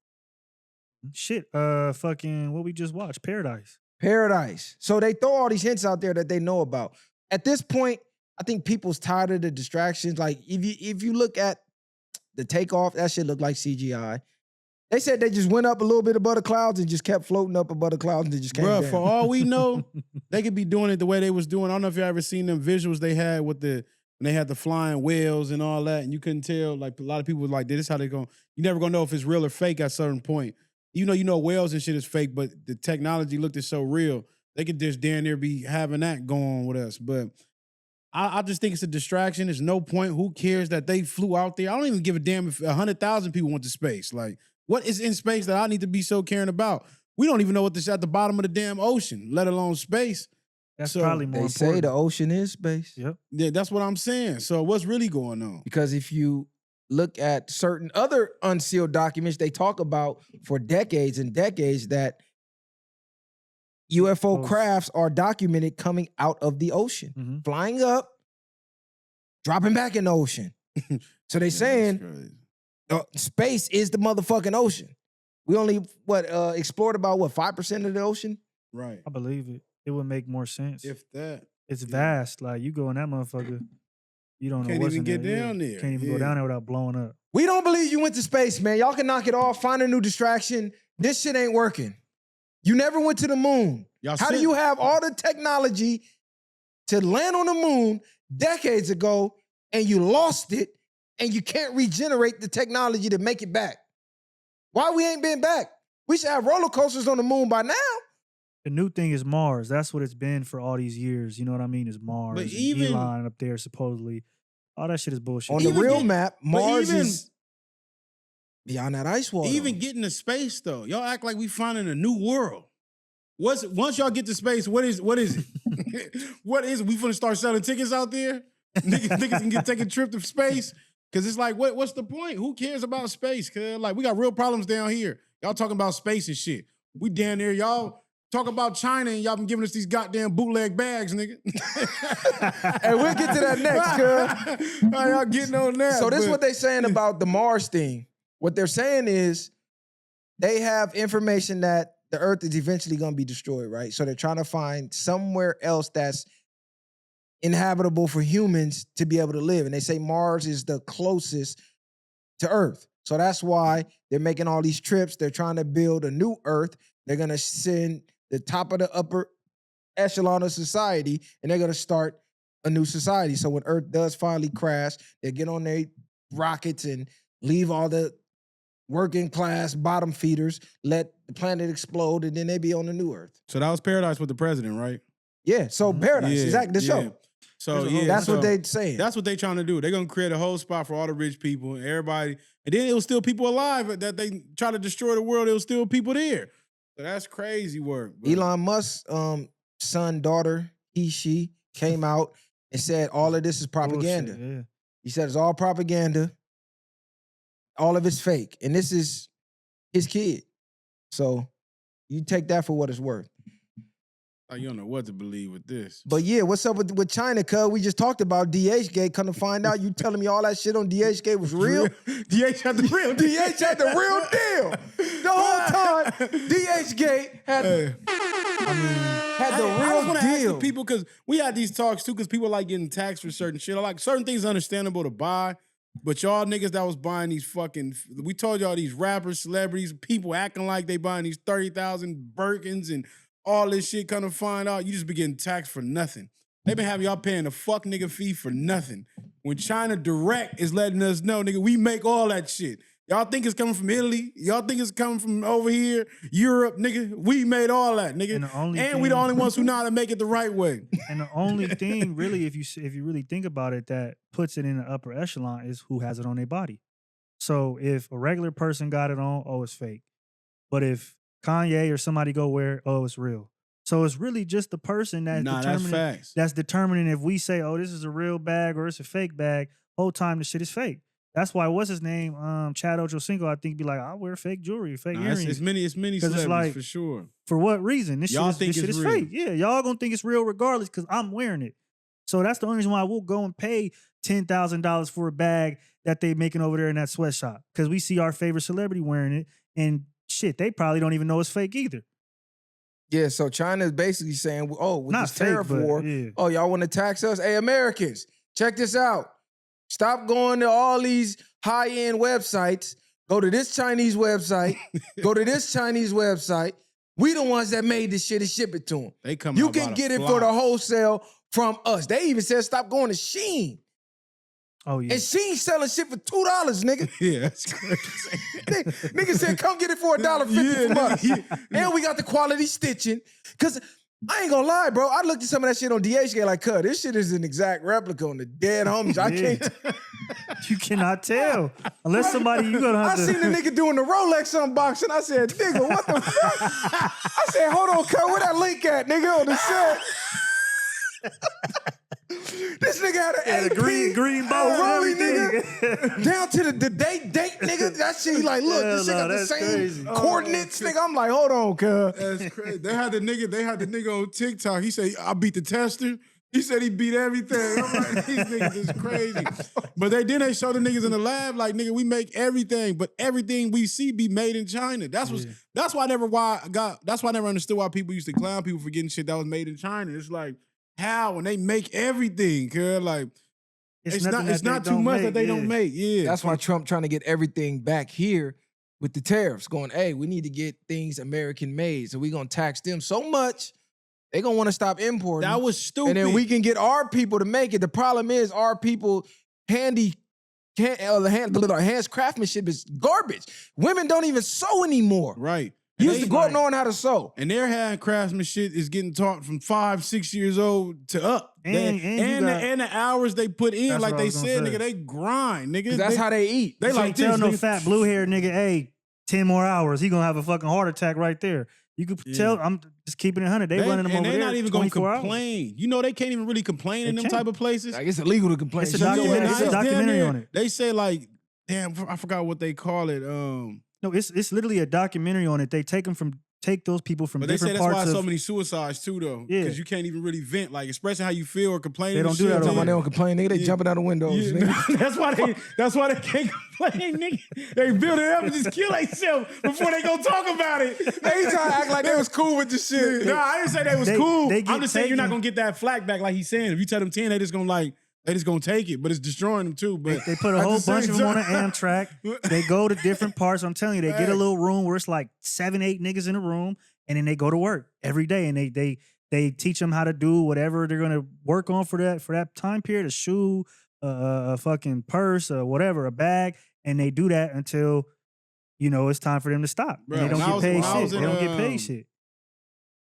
Shit. Fucking what we just watched, Paradise. Paradise. So they throw all these hints out there that they know about. At this point, I think people's tired of the distractions. Like, if you look at the takeoff, that shit looked like CGI. They said they just went up a little bit above the clouds and just kept floating up above the clouds and they just came down. For all we know, they could be doing it the way they was doing. I don't know if you ever seen them visuals they had with when they had the flying whales and all that, and you couldn't tell. Like a lot of people was like, "This is how they going." You never gonna know if it's real or fake at a certain point. You know whales and shit is fake, but the technology looked so real. They could just damn near be having that going on with us. But I just think it's a distraction. There's no point. Who cares that they flew out there? I don't even give a damn if 100,000 people went to space. Like, what is in space that I need to be so caring about? We don't even know what this at the bottom of the damn ocean, let alone space. That's So, probably more They important. say the ocean is space. Yep. Yeah, that's what I'm saying. So what's really going on? Because if you look at certain other unsealed documents, they talk about for decades and decades that UFO crafts are documented coming out of the ocean, flying up, dropping back in the ocean. So they saying space is the motherfucking ocean. We only explored about 5% of the ocean? Right. I believe it. It would make more sense. If that. It's vast. Like you go in that motherfucker, you don't know Can't what's even in get there. down there. Can't even go down there without blowing up. We don't believe you went to space, man. Y'all can knock it off, find a new distraction. This shit ain't working. You never went to the moon. How do you have all the technology to land on the moon decades ago and you lost it and you can't regenerate the technology to make it back? Why we ain't been back? We should have roller coasters on the moon by now. The new thing is Mars. That's what it's been for all these years. You know what I mean? Is Mars. But and even- Elon up there supposedly. All that shit is bullshit. On the real map, Mars is beyond that ice wall. Even getting to space though, y'all act like we finding a new world. Once y'all get to space, what is it? What is it? We finna start selling tickets out there? Niggas can take a trip to space? Cause it's like, what's the point? Who cares about space? Cause like we got real problems down here. Y'all talking about space and shit. We down there, y'all talk about China and y'all been giving us these goddamn bootleg bags, nigga. Hey, we'll get to that next, cuz. Y'all getting on that. So this is what they saying about the Mars thing. What they're saying is they have information that the Earth is eventually going to be destroyed, right? So they're trying to find somewhere else that's inhabitable for humans to be able to live. And they say Mars is the closest to Earth. So that's why they're making all these trips. They're trying to build a new Earth. They're going to send the top of the upper echelon of society, and they're going to start a new society. So when Earth does finally crash, they get on their rockets and leave all the working class bottom feeders, let the planet explode, and then they be on the new Earth. So that was Paradise with the president, right? Yeah, so Paradise, exactly, the show. So that's what they saying. That's what they trying to do. They're gonna create a whole spot for all the rich people and everybody, and then it was still people alive that they try to destroy the world. It was still people there. So that's crazy work. Bro. Elon Musk's son, daughter, she came out and said all of this is propaganda. Bullshit, yeah. He said it's all propaganda. All of it's fake, and this is his kid. So you take that for what it's worth. Oh, you don't know what to believe with this. But yeah, what's up with China, cuz? We just talked about DHgate. Come to find out, you telling me all that shit on DHgate was real? DH had the real DH had the real deal. The whole time, DHgate had the I real want to ask deal. the people, because we had these talks too, because people like getting taxed for certain shit. Like certain things understandable to buy, but y'all niggas that was buying these fucking, we told y'all these rappers, celebrities, people acting like they buying these 30,000 Birkins and all this shit, kind of find out you just be getting taxed for nothing. They been having y'all paying a fuck nigga fee for nothing. When China Direct is letting us know, nigga, we make all that shit. Y'all think it's coming from Italy? Y'all think it's coming from over here, Europe, nigga? We made all that, nigga. And we the only ones who know how to make it the right way. And the only thing, really, if you really think about it, that puts it in the upper echelon is who has it on their body. So if a regular person got it on, oh, it's fake. But if Kanye or somebody go wear it, oh, it's real. So it's really just the person that's determining if we say, oh, this is a real bag or it's a fake bag, whole time the shit is fake. That's why, what's his name? Chad Ochocinco, I think, be like, I wear fake jewelry, fake earrings. It's many celebrities, like, for sure. For what reason? This shit is real. fake. Yeah, y'all gonna think it's real regardless because I'm wearing it. So that's the only reason why we'll go and pay $10,000 for a bag that they making over there in that sweatshop, because we see our favorite celebrity wearing it, and shit, they probably don't even know it's fake either. Yeah, so China is basically saying, oh, with Not this tariff war, oh, y'all want to tax us? Hey, Americans, check this out. Stop going to all these high-end websites. Go to this Chinese website. Go to this Chinese website. We the ones that made this shit and ship it to them. They come. You can get it for the wholesale from us. They even said stop going to Shein. Oh, yeah. And Shein selling shit for $2, nigga. Yeah, that's crazy. Nigga said, come get it for $1.50 from us. Yeah. And we got the quality stitching. Because I ain't gonna lie, bro. I looked at some of that shit on DHgate like, this shit is an exact replica on the dead homies. I can't. You cannot tell. Unless somebody, you gonna have I seen the nigga doing the Rolex unboxing. I said, nigga, what the fuck? I said, hold on, cuz, where that link at, nigga, on the set? This nigga had an AP, green ball, rolling nigga, down to the date, nigga. That shit, like, look, this shit got the same coordinates, nigga. I'm like, hold on, cuz. That's crazy. They had the nigga on TikTok. He said, I beat the tester. He said he beat everything. I'm like, these niggas is crazy. But they show the niggas in the lab like, nigga, we make everything, but everything we see be made in China. That's why I never understood why people used to clown people for getting shit that was made in China. It's like, how? When they make everything, cuz, like, it's not too much that they don't make. Yeah. That's why Trump trying to get everything back here with the tariffs, going, hey, we need to get things American made. So we gonna tax them so much, they gonna want to stop importing. That was stupid. And then we can get our people to make it. The problem is our people hands craftsmanship is garbage. Women don't even sew anymore. Right. You used to grow up knowing how to sew. And their handcraftsman shit is getting taught from 5, 6 years old to up. And the hours they put in, That's like what I they was gonna said, say. nigga, they grind, nigga. That's how they eat. They You like can't tell this, no nigga. fat blue hair nigga, hey, 10 more hours, he gonna have a fucking heart attack right there. You could tell, I'm just keeping it 100. They running them over there. And they're not even gonna 24 complain. You know, they can't even really complain in them can't. type of places. Like, it's illegal to complain. It's a Shut your documentary. ass It's a up. documentary on it. They say like, damn, I forgot what they call it. No, it's literally a documentary on it. They take those people from But they say different that's why parts so of. many suicides too, though. Yeah. Because you can't even really vent, like expressing how you feel or complaining. They don't and do shit, that Talking over about they don't complain, nigga. They jumping out the windows, Yeah, nigga. that's why they can't complain, nigga. They build it up and just kill themselves before they go talk about it. They trying to act like they was cool with the shit. Nah, I didn't say they was They- cool. they get I'm just saying you're not taken. gonna get that flack back like he's saying. If you tell them 10, they just gonna take it, but it's destroying them too. But They put a at whole the same bunch of them on an time- Amtrak. They go to different parts. I'm telling you, they get a Right. little room where it's like 7, 8 niggas in a room, and then they go to work every day, and they teach them how to do whatever they're gonna work on for that time period. A shoe, a fucking purse, or whatever, a bag, and they do that until it's time for them to stop. Bro, And they don't when I get was- paid when I shit. was They in, don't get paid shit.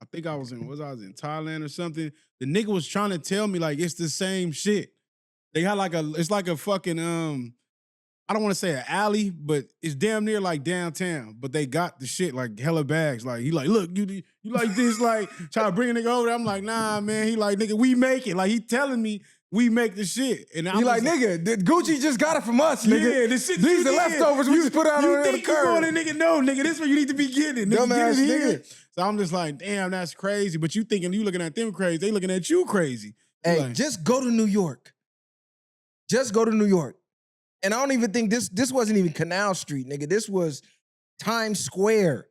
I think I was in Thailand or something. The nigga was trying to tell me like it's the same shit. They had it's like a fucking I don't want to say an alley, but it's damn near like downtown. But they got the shit like hella bags. Like he like, look, you like this, like try to bring a nigga over there. I'm like, nah, man. He like, nigga, we make it. Like he telling me we make the shit. And I'm You like, just nigga, Gucci just got it from us, nigga. yeah, the shit These you are did. leftovers we just put out You on the think you going curb. to nigga? No, nigga, this what you need to be getting. Nigga, Dumbass get it here. nigga. So I'm just like, damn, that's crazy. But you looking at them crazy. They looking at you crazy. You Hey, like, just go to New York. Just go to New York. And I don't even think this wasn't even Canal Street, nigga. This was Times Square.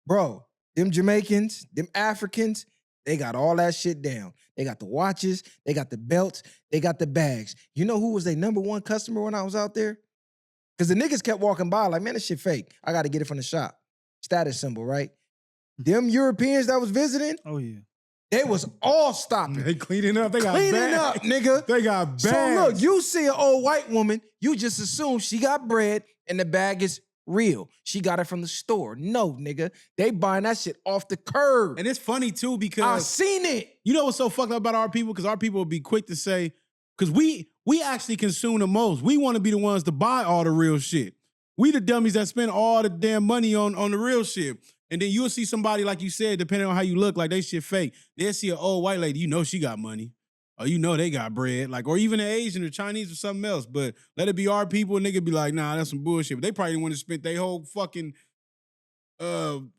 Bro, them Jamaicans, them Africans, they got all that shit down. They got the watches, they got the belts, they got the bags. You know who was their number one customer when I was out there? Because the niggas kept walking by like, man, this shit fake. I got to get it from the shop. Status symbol, right? Them Europeans that was visiting, Oh yeah. they was all stopping. they cleaning up. They got Cleaning bags. up, nigga. They got bags. So look, you see an old white woman, you just assume she got bread and the bag is real. She got it from the store. No, nigga. They buying that shit off the curb. And it's funny too I because seen it. you know what's so fucked up about our people? Because our people will be quick to say, because we actually consume the most. We want to be the ones to buy all the real shit. We the dummies that spend all the damn money on the real shit. And then you'll see somebody, like you said, depending on how you look, like they shit fake. They'll see an old white lady, you know she got money. Or you know they got bread. Like, or even an Asian or Chinese or something else. But let it be our people, and nigga be like, nah, that's some bullshit. But they probably want to spend their whole fucking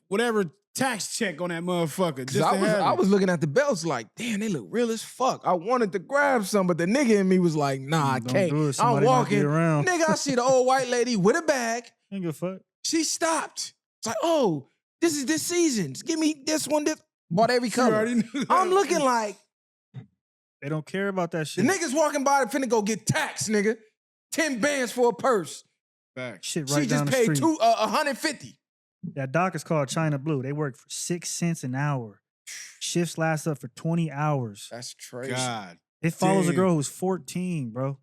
whatever tax check on that motherfucker. Cause I was looking at the belts like, damn, they look real as fuck. I wanted to grab some, but the nigga in me was like, nah, I Don't can't. do it. I'm Somebody might be walking. around. Nigga, I see the old white lady with a bag. Ain't give a fuck. She stopped. It's like, oh, this is this season. Give me this one, this. Bought every color. I'm looking like, They don't care about that the shit. niggas walking by finna go get taxed, nigga. 10 bands for a purse. Facts. Shit right She down just the paid street. 150. That dock is called China Blue. They work for 6 cents an hour. Shifts last up for 20 hours. That's crazy. God. It follows a damn. girl who's 14, bro.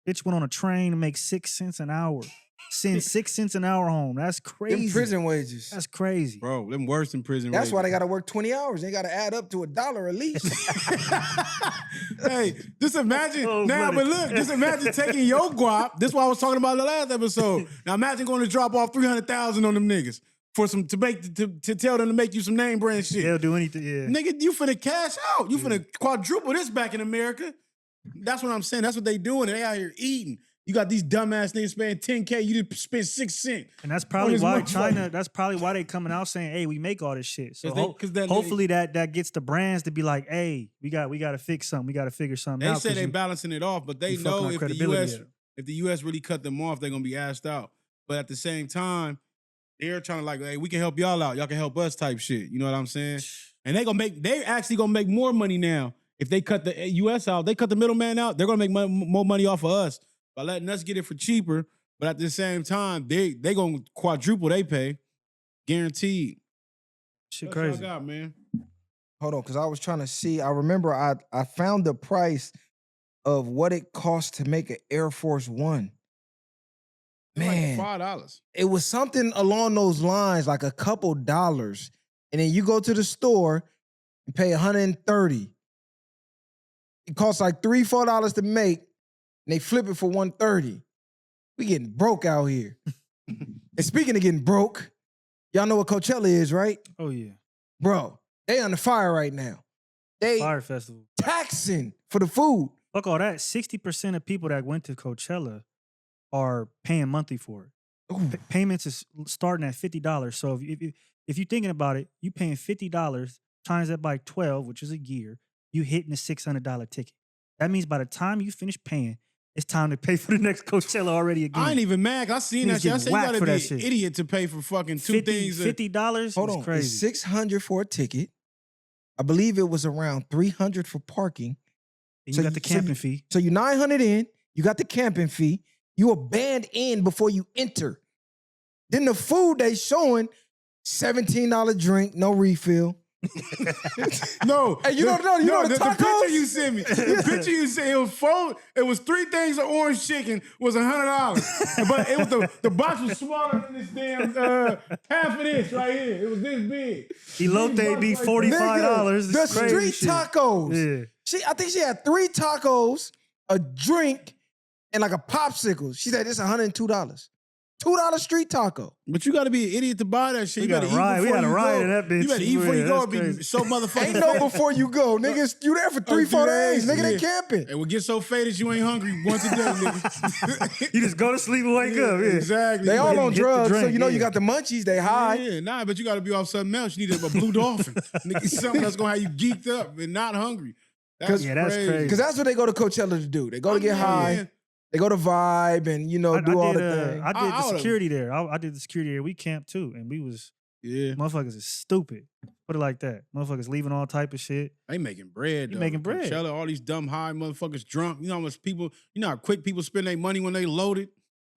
Bitch went on a train to make 6 cents an hour. Send 6 cents an hour home. That's crazy. Them prison wages. That's crazy. Bro, them worse than prison. That's why they wages. gotta work 20 hours. They gotta add up to $1 at least. Hey, just imagine Oh, now, buddy. but look, just imagine taking your guap. This is what I was talking about in the last episode. Now imagine going to drop off 300,000 on them niggas for some to tell them to make you some name brand shit. They'll do anything. Yeah. Nigga, you finna cash out. You finna quadruple this back in America. That's what I'm saying. That's what they doing. And they out here eating. You got these dumbass niggas spending 10K. You just spend 6 cents. And that's probably this why motherfucker. China, that's probably why they coming out saying, hey, we make all this shit. So 'Cause that- hopefully that gets the brands to be like, hey, we got to fix something. We got to figure something They out. say 'cause they you- balancing it off, but they you fucking know our if the credibility US up. if the US really cut them off, they're gonna be asked out. But at the same time, they're trying to like, hey, we can help y'all out. Y'all can help us type shit. You know what I'm saying? And they actually gonna make more money now. If they cut the US out, they cut the middleman out, they're gonna make more money off of us by letting us get it for cheaper. But at the same time, they gonna quadruple they pay. Guaranteed. Shit What y'all crazy. got, man? Hold on, because I was trying to see. I remember I found the price of what it costs to make an Air Force One. Man, like $5. it was something along those lines, like a couple dollars. And then you go to the store and pay $130. It costs like $3-4 to make, and they flip it for $130. We getting broke out here. And speaking of getting broke, y'all know what Coachella is, right? Oh yeah, Bro, they on the fire right now. They Fire Festival. taxing for the food. Fuck all that. 60% of people that went to Coachella are paying monthly for it. Ooh. Payments is starting at $50. So if you're thinking about it, you paying $50 times that by 12, which is a year, you hitting a $600 ticket. That means by the time you finish paying, it's time to pay for the next Coachella already again. I ain't even mad. I seen that shit. I said you gotta be an idiot to pay for fucking two things. $50 Hold is on, crazy. it's $600 for a ticket. I believe it was around $300 for parking. And you got the camping fee. So you $900 in, you got the camping fee, you a band in before you enter. Then the food they showing, $17 drink, no refill. No, Hey, you know the tacos? The picture you sent me. The picture you sent it was 3 things of orange chicken was $100, but it was the box was smaller than this damn half of this right here. It was this big. Elote be $45. Nigga, the It's crazy street shit. tacos. Yeah. I think she had 3 tacos, a drink, and like a popsicle. She said it's $102. $2 street taco. But you got to be an idiot to buy that shit. We You better gotta eat ride. We before gotta you ride go. in that bitch. You better eat before you Yeah, go. that's Be crazy. so motherfucking Ain't no fat. before you go. Niggas, you there for 3-4 days. Nigga, they camping. And we'll get so faded you ain't hungry once a day, nigga. You just go to sleep and wake up. Yeah. Exactly. They all Hit on the drugs, so drink, you know you yeah. got the munchies, they high. Yeah, nah, but you got to be off something else. You need a blue dolphin. Nigga, something that's going to have you geeked up and not hungry. That's Yeah, that's crazy. Because that's what they go to Coachella to do. They go to get high. Man. They go to vibe and, do all the things. I did the would've- security there. I did the security there. We camped too, and we was Yeah. motherfuckers is stupid. Put it like that. Motherfuckers leaving all type of shit. They making bread, You though. making bread. Coachella, all these dumb high motherfuckers drunk. You know how much people, you know how quick people spend their money when they loaded?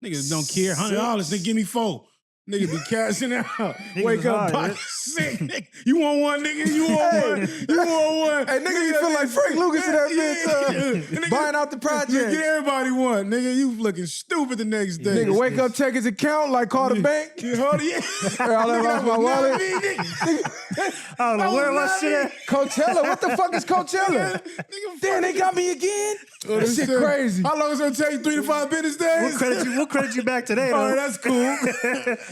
Niggas don't care. $100, they give me 4. Nigga be cashing out. Niggas Wake is up, high, pocket yeah. sick. Nigga. You want one, nigga? You want one? You want one? Hey, nigga, you feel like Frank Lucas in that bitch Nigga, buying out the project. Get everybody one. Nigga, you looking stupid the next day. Nigga, wake up, check his account, like call the bank. You hold it, yeah. I left off my wallet. I don't know where my shit at. Coachella, what the fuck is Coachella? Damn, they got me again? Oh, That shit crazy. How long is it gonna take? 3 to 5 business days? We'll credit you back today, though. All right, that's cool.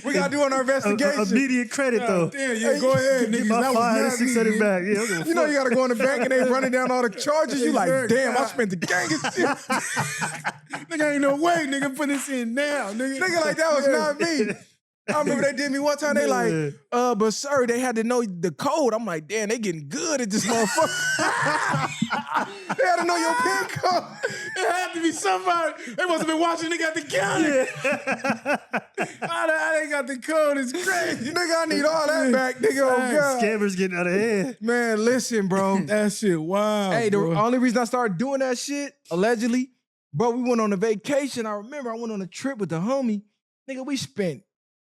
We gotta do on our investigation. Immediate credit, though. Damn, yeah, go ahead, Get niggas. my That was 600 not back. Yeah, I'm You know you gotta go in the bank and they running down all the charges. You like, Exactly. damn, I spent the gang of shit. Nigga, ain't no way, nigga, put this in now, nigga. Nigga, like that was not me. I remember they did me one time. They like, but sir, they had to know the code. I'm like, damn, they getting good at this motherfucker. They had to know your PIN code. It had to be somebody. They must have been watching nigga at the counter. How they got the code is crazy. Nigga, I need all that back, nigga. Oh, God. Scammers getting out of hand. Man, listen, bro. That shit, wow. Hey, the bro. only reason I started doing that shit, allegedly, bro, we went on a vacation. I remember I went on a trip with the homie. Nigga, we spent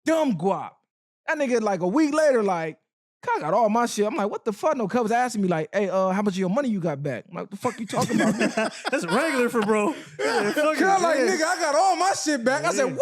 dumb guap. That nigga, like, a week later, like, I got all my shit. I'm like, what the fuck? No, cuz was asking me, like, hey, how much of your money you got back? I'm like, what the fuck you talking about? That's regular for bro. Yeah, fuck Cuz it, like, yeah. nigga, I got all my shit back. I said, what?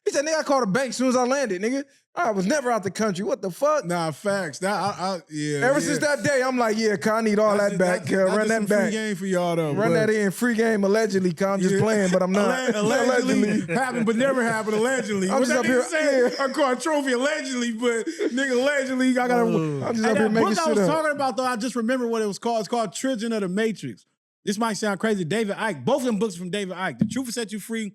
He said, nigga, I called the bank as soon as I landed, nigga. I was never out the country. What the fuck? Nah, facts. That, yeah. Ever since that day, I'm like, yeah, cuz I need all that back, cuz. Run that back. Free game for y'all, though. Run that in. Free game, allegedly, cuz. I'm just playing, but I'm not. Allegedly happened, but never happened. Allegedly. I'm What just that up here- nigga say? I caught a trophy allegedly, but nigga, allegedly, I gotta. I'm just Hey, up here that making book I shit was up. talking about, though, I just remember what it was called. It's called Children of the Matrix. This might sound crazy. David Icke. Both of them books from David Icke. The Truth Will Set You Free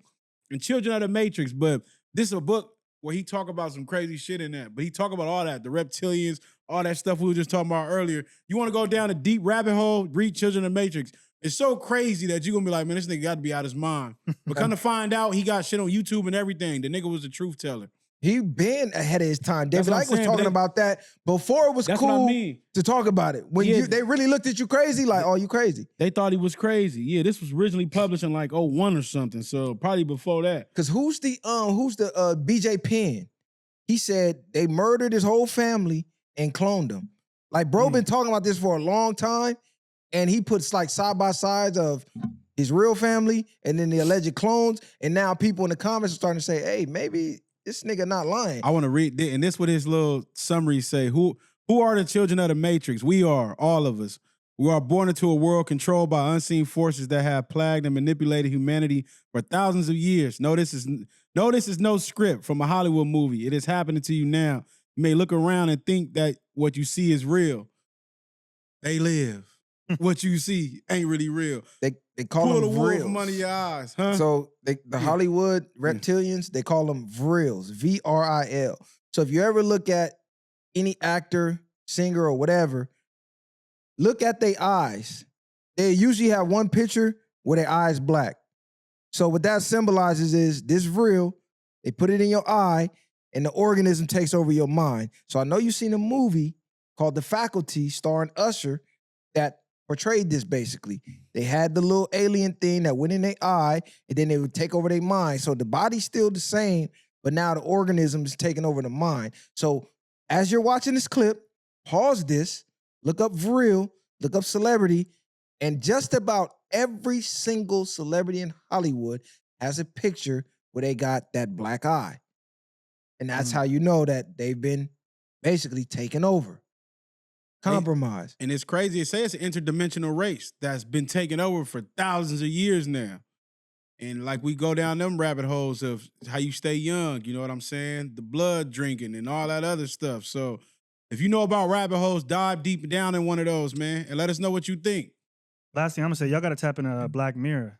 and Children of the Matrix. But this is a book where he talk about some crazy shit in that. But he talk about all that, the reptilians, all that stuff we were just talking about earlier. You want to go down a deep rabbit hole, read Children of the Matrix. It's so crazy that you're going to be like, man, this nigga got to be out his mind. But come to find out, he got shit on YouTube and everything. The nigga was the truth teller. He been ahead of his time. That's David what I'm Icke was saying, talking but about that before it was That's what I cool mean. to talk about it. When Yeah. they really looked at you crazy, like, oh, you crazy. They thought he was crazy. Yeah, this was originally published in like 01 or something. So probably before that. Cause who's the BJ Penn? He said they murdered his whole family and cloned him. Like, bro been talking about this for a long time, and he puts like side by sides of his real family, and then the alleged clones. And now people in the comments are starting to say, hey, maybe this nigga not lying. I want to read, and this what his little summary say. Who are the children of the Matrix? We are, all of us. We are born into a world controlled by unseen forces that have plagued and manipulated humanity for thousands of years. No, this is no script from a Hollywood movie. It is happening to you now. You may look around and think that what you see is real. They live. What you see ain't really real. They call Pull them the wool vrills. from under your eyes, huh? So the Hollywood reptilians, they call them vrills, VRIL. So if you ever look at any actor, singer, or whatever, look at their eyes. They usually have one picture where their eyes black. So what that symbolizes is this vril, they put it in your eye, and the organism takes over your mind. So I know you've seen a movie called The Faculty starring Usher that portrayed this basically. They had the little alien thing that went in their eye, and then they would take over their mind. So the body's still the same, but now the organism is taking over the mind. So as you're watching this clip, pause this, look up vril, look up celebrity, and just about every single celebrity in Hollywood has a picture where they got that black eye. And that's how you know that they've been basically taken over. Compromise. And it's crazy. It says it's an interdimensional race that's been taken over for thousands of years now. And like we go down them rabbit holes of how you stay young, you know what I'm saying? The blood drinking and all that other stuff. So if you know about rabbit holes, dive deep down in one of those, man, and let us know what you think. Last thing I'm gonna say, y'all gotta tap into Black Mirror.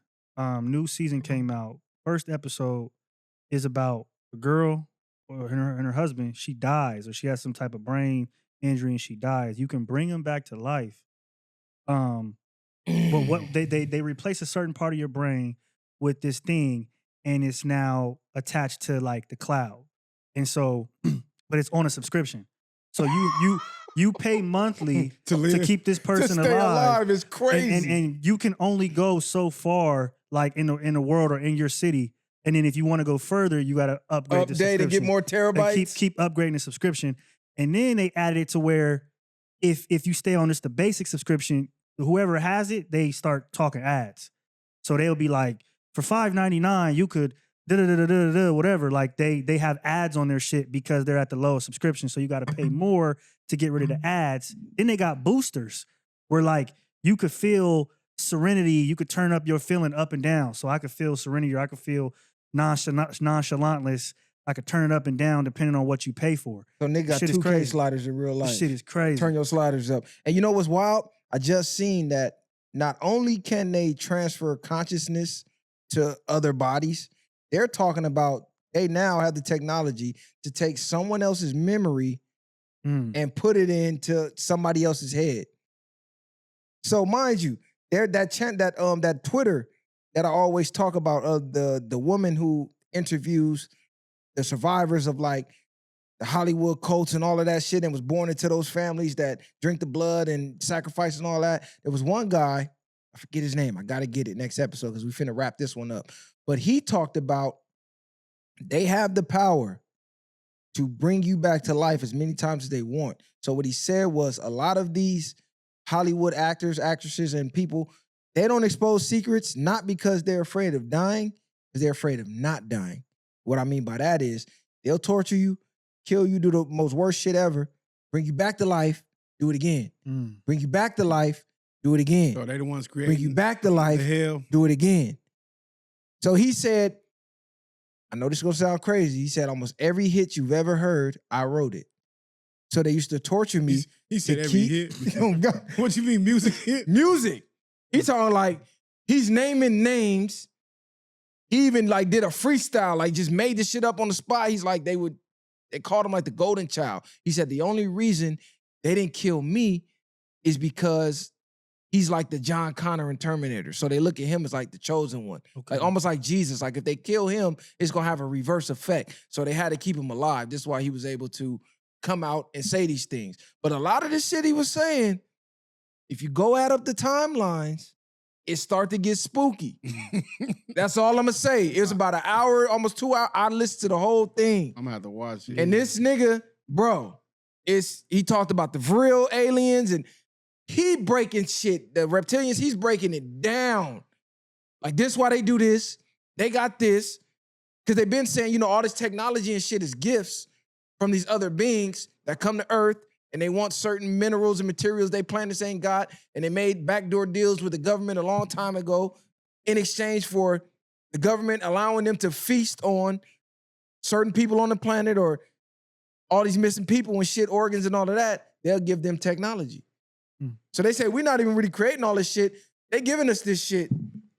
New season came out. First episode is about a girl and her husband. She dies, or she has some type of brain injury and she dies. You can bring them back to life. But what they replace a certain part of your brain with this thing, and it's now attached to like the cloud. And so, but it's on a subscription. So you pay monthly to keep this person to stay alive is crazy. And you can only go so far, like in the world or in your city. And then if you want to go further, you got to upgrade the subscription. And get more terabytes. Keep upgrading the subscription. And then they added it to where if you stay on just the basic subscription, whoever has it, they start talking ads. So they'll be like, for $5.99, you could whatever. Like they have ads on their shit because they're at the lowest subscription. So you got to pay more to get rid of the ads. Then they got boosters where like you could feel serenity. You could turn up your feeling up and down. So I could feel serenity, or I could feel nonchalantless. I could turn it up and down depending on what you pay for. So nigga got 2K sliders in real life. This shit is crazy. Turn your sliders up. And you know what's wild? I just seen that not only can they transfer consciousness to other bodies, they're talking about they now have the technology to take someone else's memory and put it into somebody else's head. So mind you, that Twitter that I always talk about, the woman who interviews the survivors of like the Hollywood cults and all of that shit, and was born into those families that drink the blood and sacrifice and all that. There was one guy, I forget his name. I got to get it next episode because we finna wrap this one up. But he talked about they have the power to bring you back to life as many times as they want. So what he said was a lot of these Hollywood actors, actresses, and people, they don't expose secrets, not because they're afraid of dying, because they're afraid of not dying. What I mean by that is they'll torture you, kill you, do the most worst shit ever, bring you back to life, do it again. Bring you back to life, do it again. So they the ones creating. Bring you back to life, do it again. So he said, I know this is gonna sound crazy. He said almost every hit you've ever heard, I wrote it. So they used to torture me. He said every hit. Oh God. What you mean, music hit? Music. He's talking like he's naming names. He even like did a freestyle, like just made this shit up on the spot. He's like, they called him like the golden child. He said the only reason they didn't kill me is because he's like the John Connor in Terminator. So they look at him as like the chosen one. Okay. Like almost like Jesus. Like if they kill him, it's gonna have a reverse effect. So they had to keep him alive. This is why he was able to come out and say these things. But a lot of this shit he was saying, if you go add up the timelines, it start to get spooky. That's all I'm gonna say. It was about an hour, almost 2 hours. I listened to the whole thing. I'm gonna have to watch it. And this nigga, bro, he talked about the real aliens and he breaking shit. The reptilians, he's breaking it down. Like this why they do this. They got this. Because they've been saying, you know, all this technology and shit is gifts from these other beings that come to Earth and they want certain minerals and materials they plan this ain't got. And they made backdoor deals with the government a long time ago in exchange for the government allowing them to feast on certain people on the planet or all these missing people and shit, organs and all of that. They'll give them technology. So they say, we're not even really creating all this shit. They giving us this shit.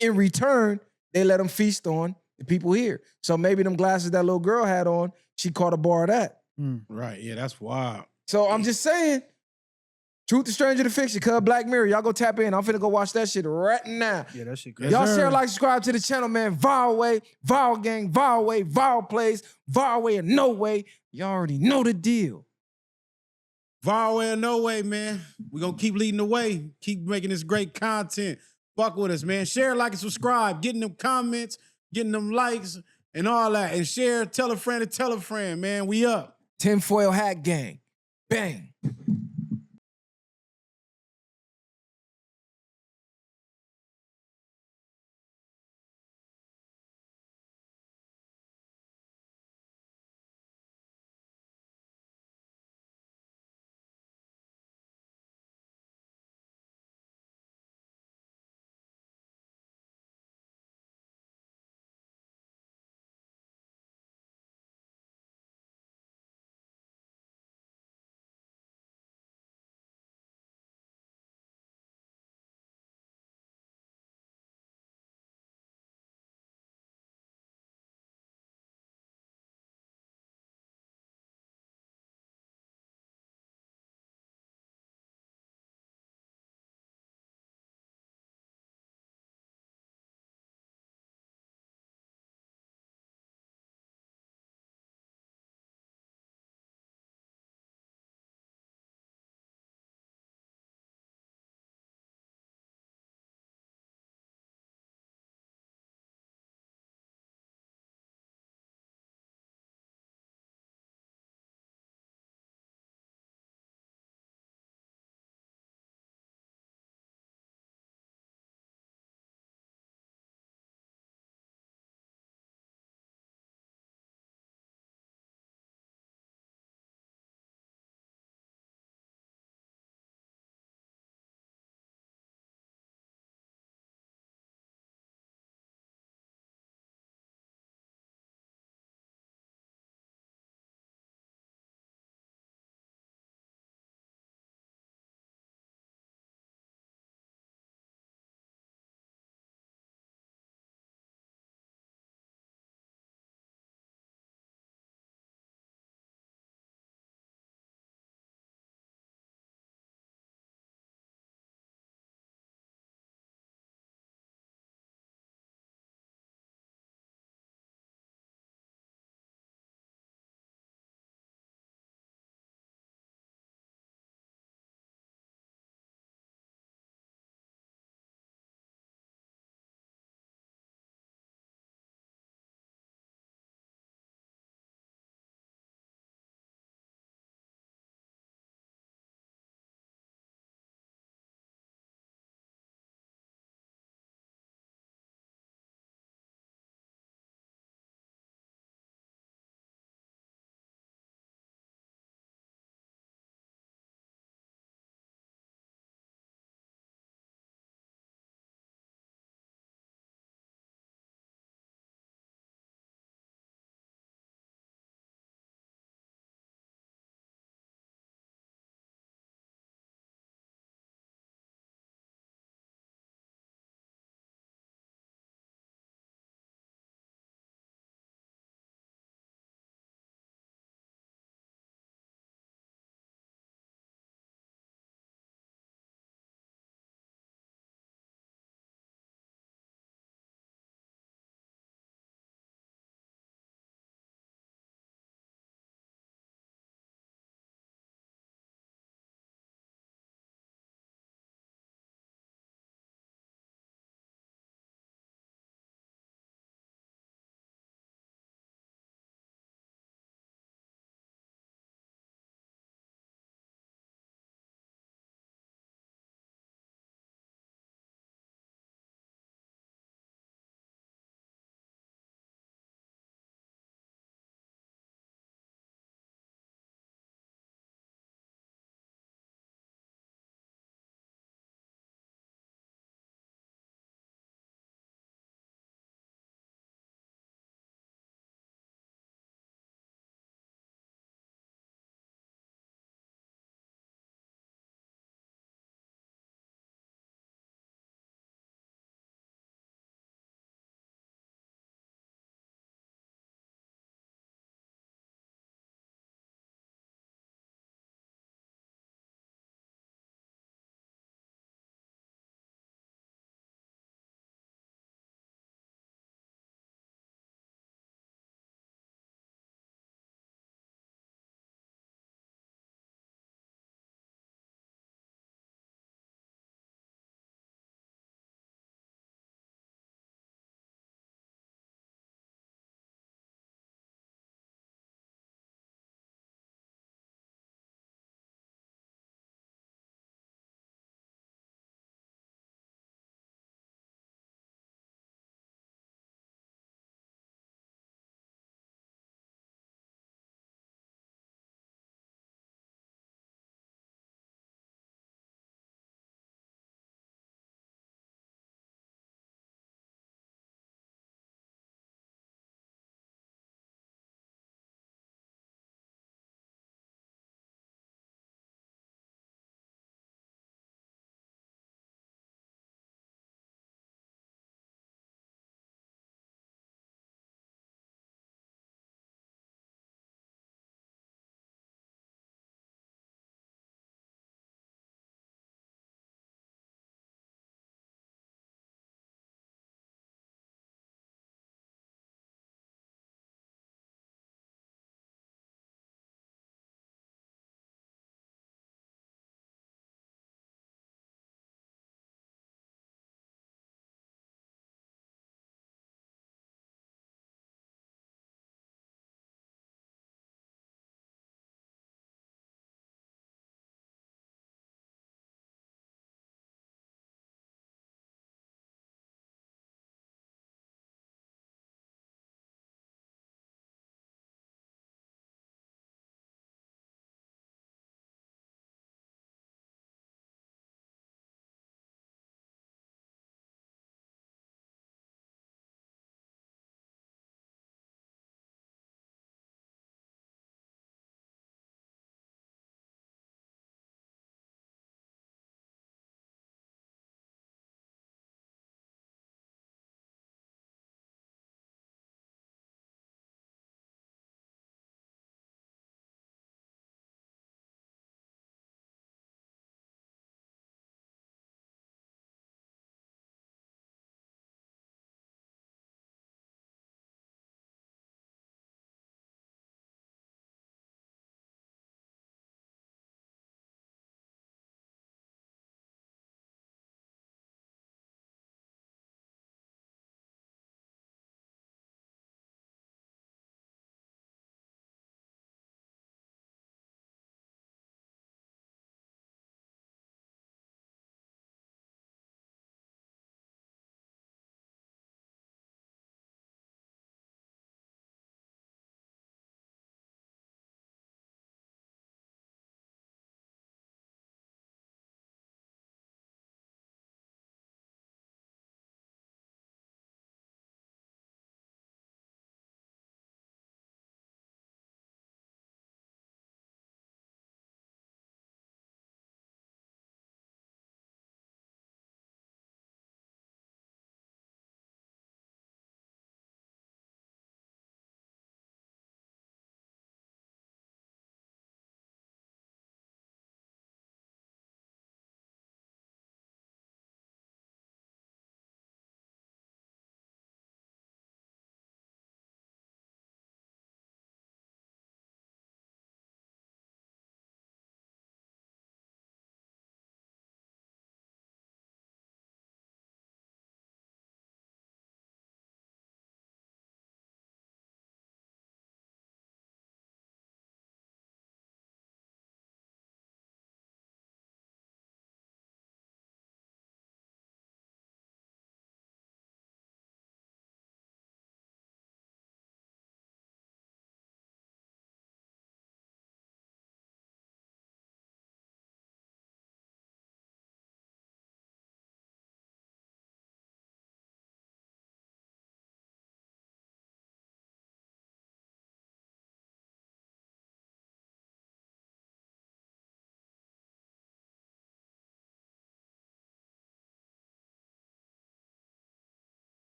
In return, they let them feast on the people here. So maybe them glasses that little girl had on, she caught a bar of that. Right, yeah, that's wild. So I'm just saying, truth is stranger than fiction, cuz Black Mirror, y'all go tap in. I'm finna go watch that shit right now. Yeah, that shit crazy. Y'all share, like, subscribe to the channel, man. Vile way, vile gang, vile way, vile plays, vile way or no way. Y'all already know the deal. Far away or no way, man. We're going to keep leading the way. Keep making this great content. Fuck with us, man. Share, like, and subscribe. Getting them comments, getting them likes, and all that. And share, tell a friend to tell a friend, man. We up. Tinfoil hat gang. Bang.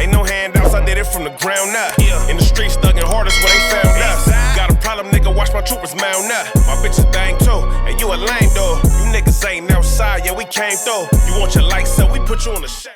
Ain't no handouts, I did it from the ground up. In the streets, thugging hardest when they found us. Got a problem, nigga, watch my troopers mount up. My bitch is bang too, and you a lame though. You niggas ain't outside, yeah, we came through. You want your lights up, we put you on the shade.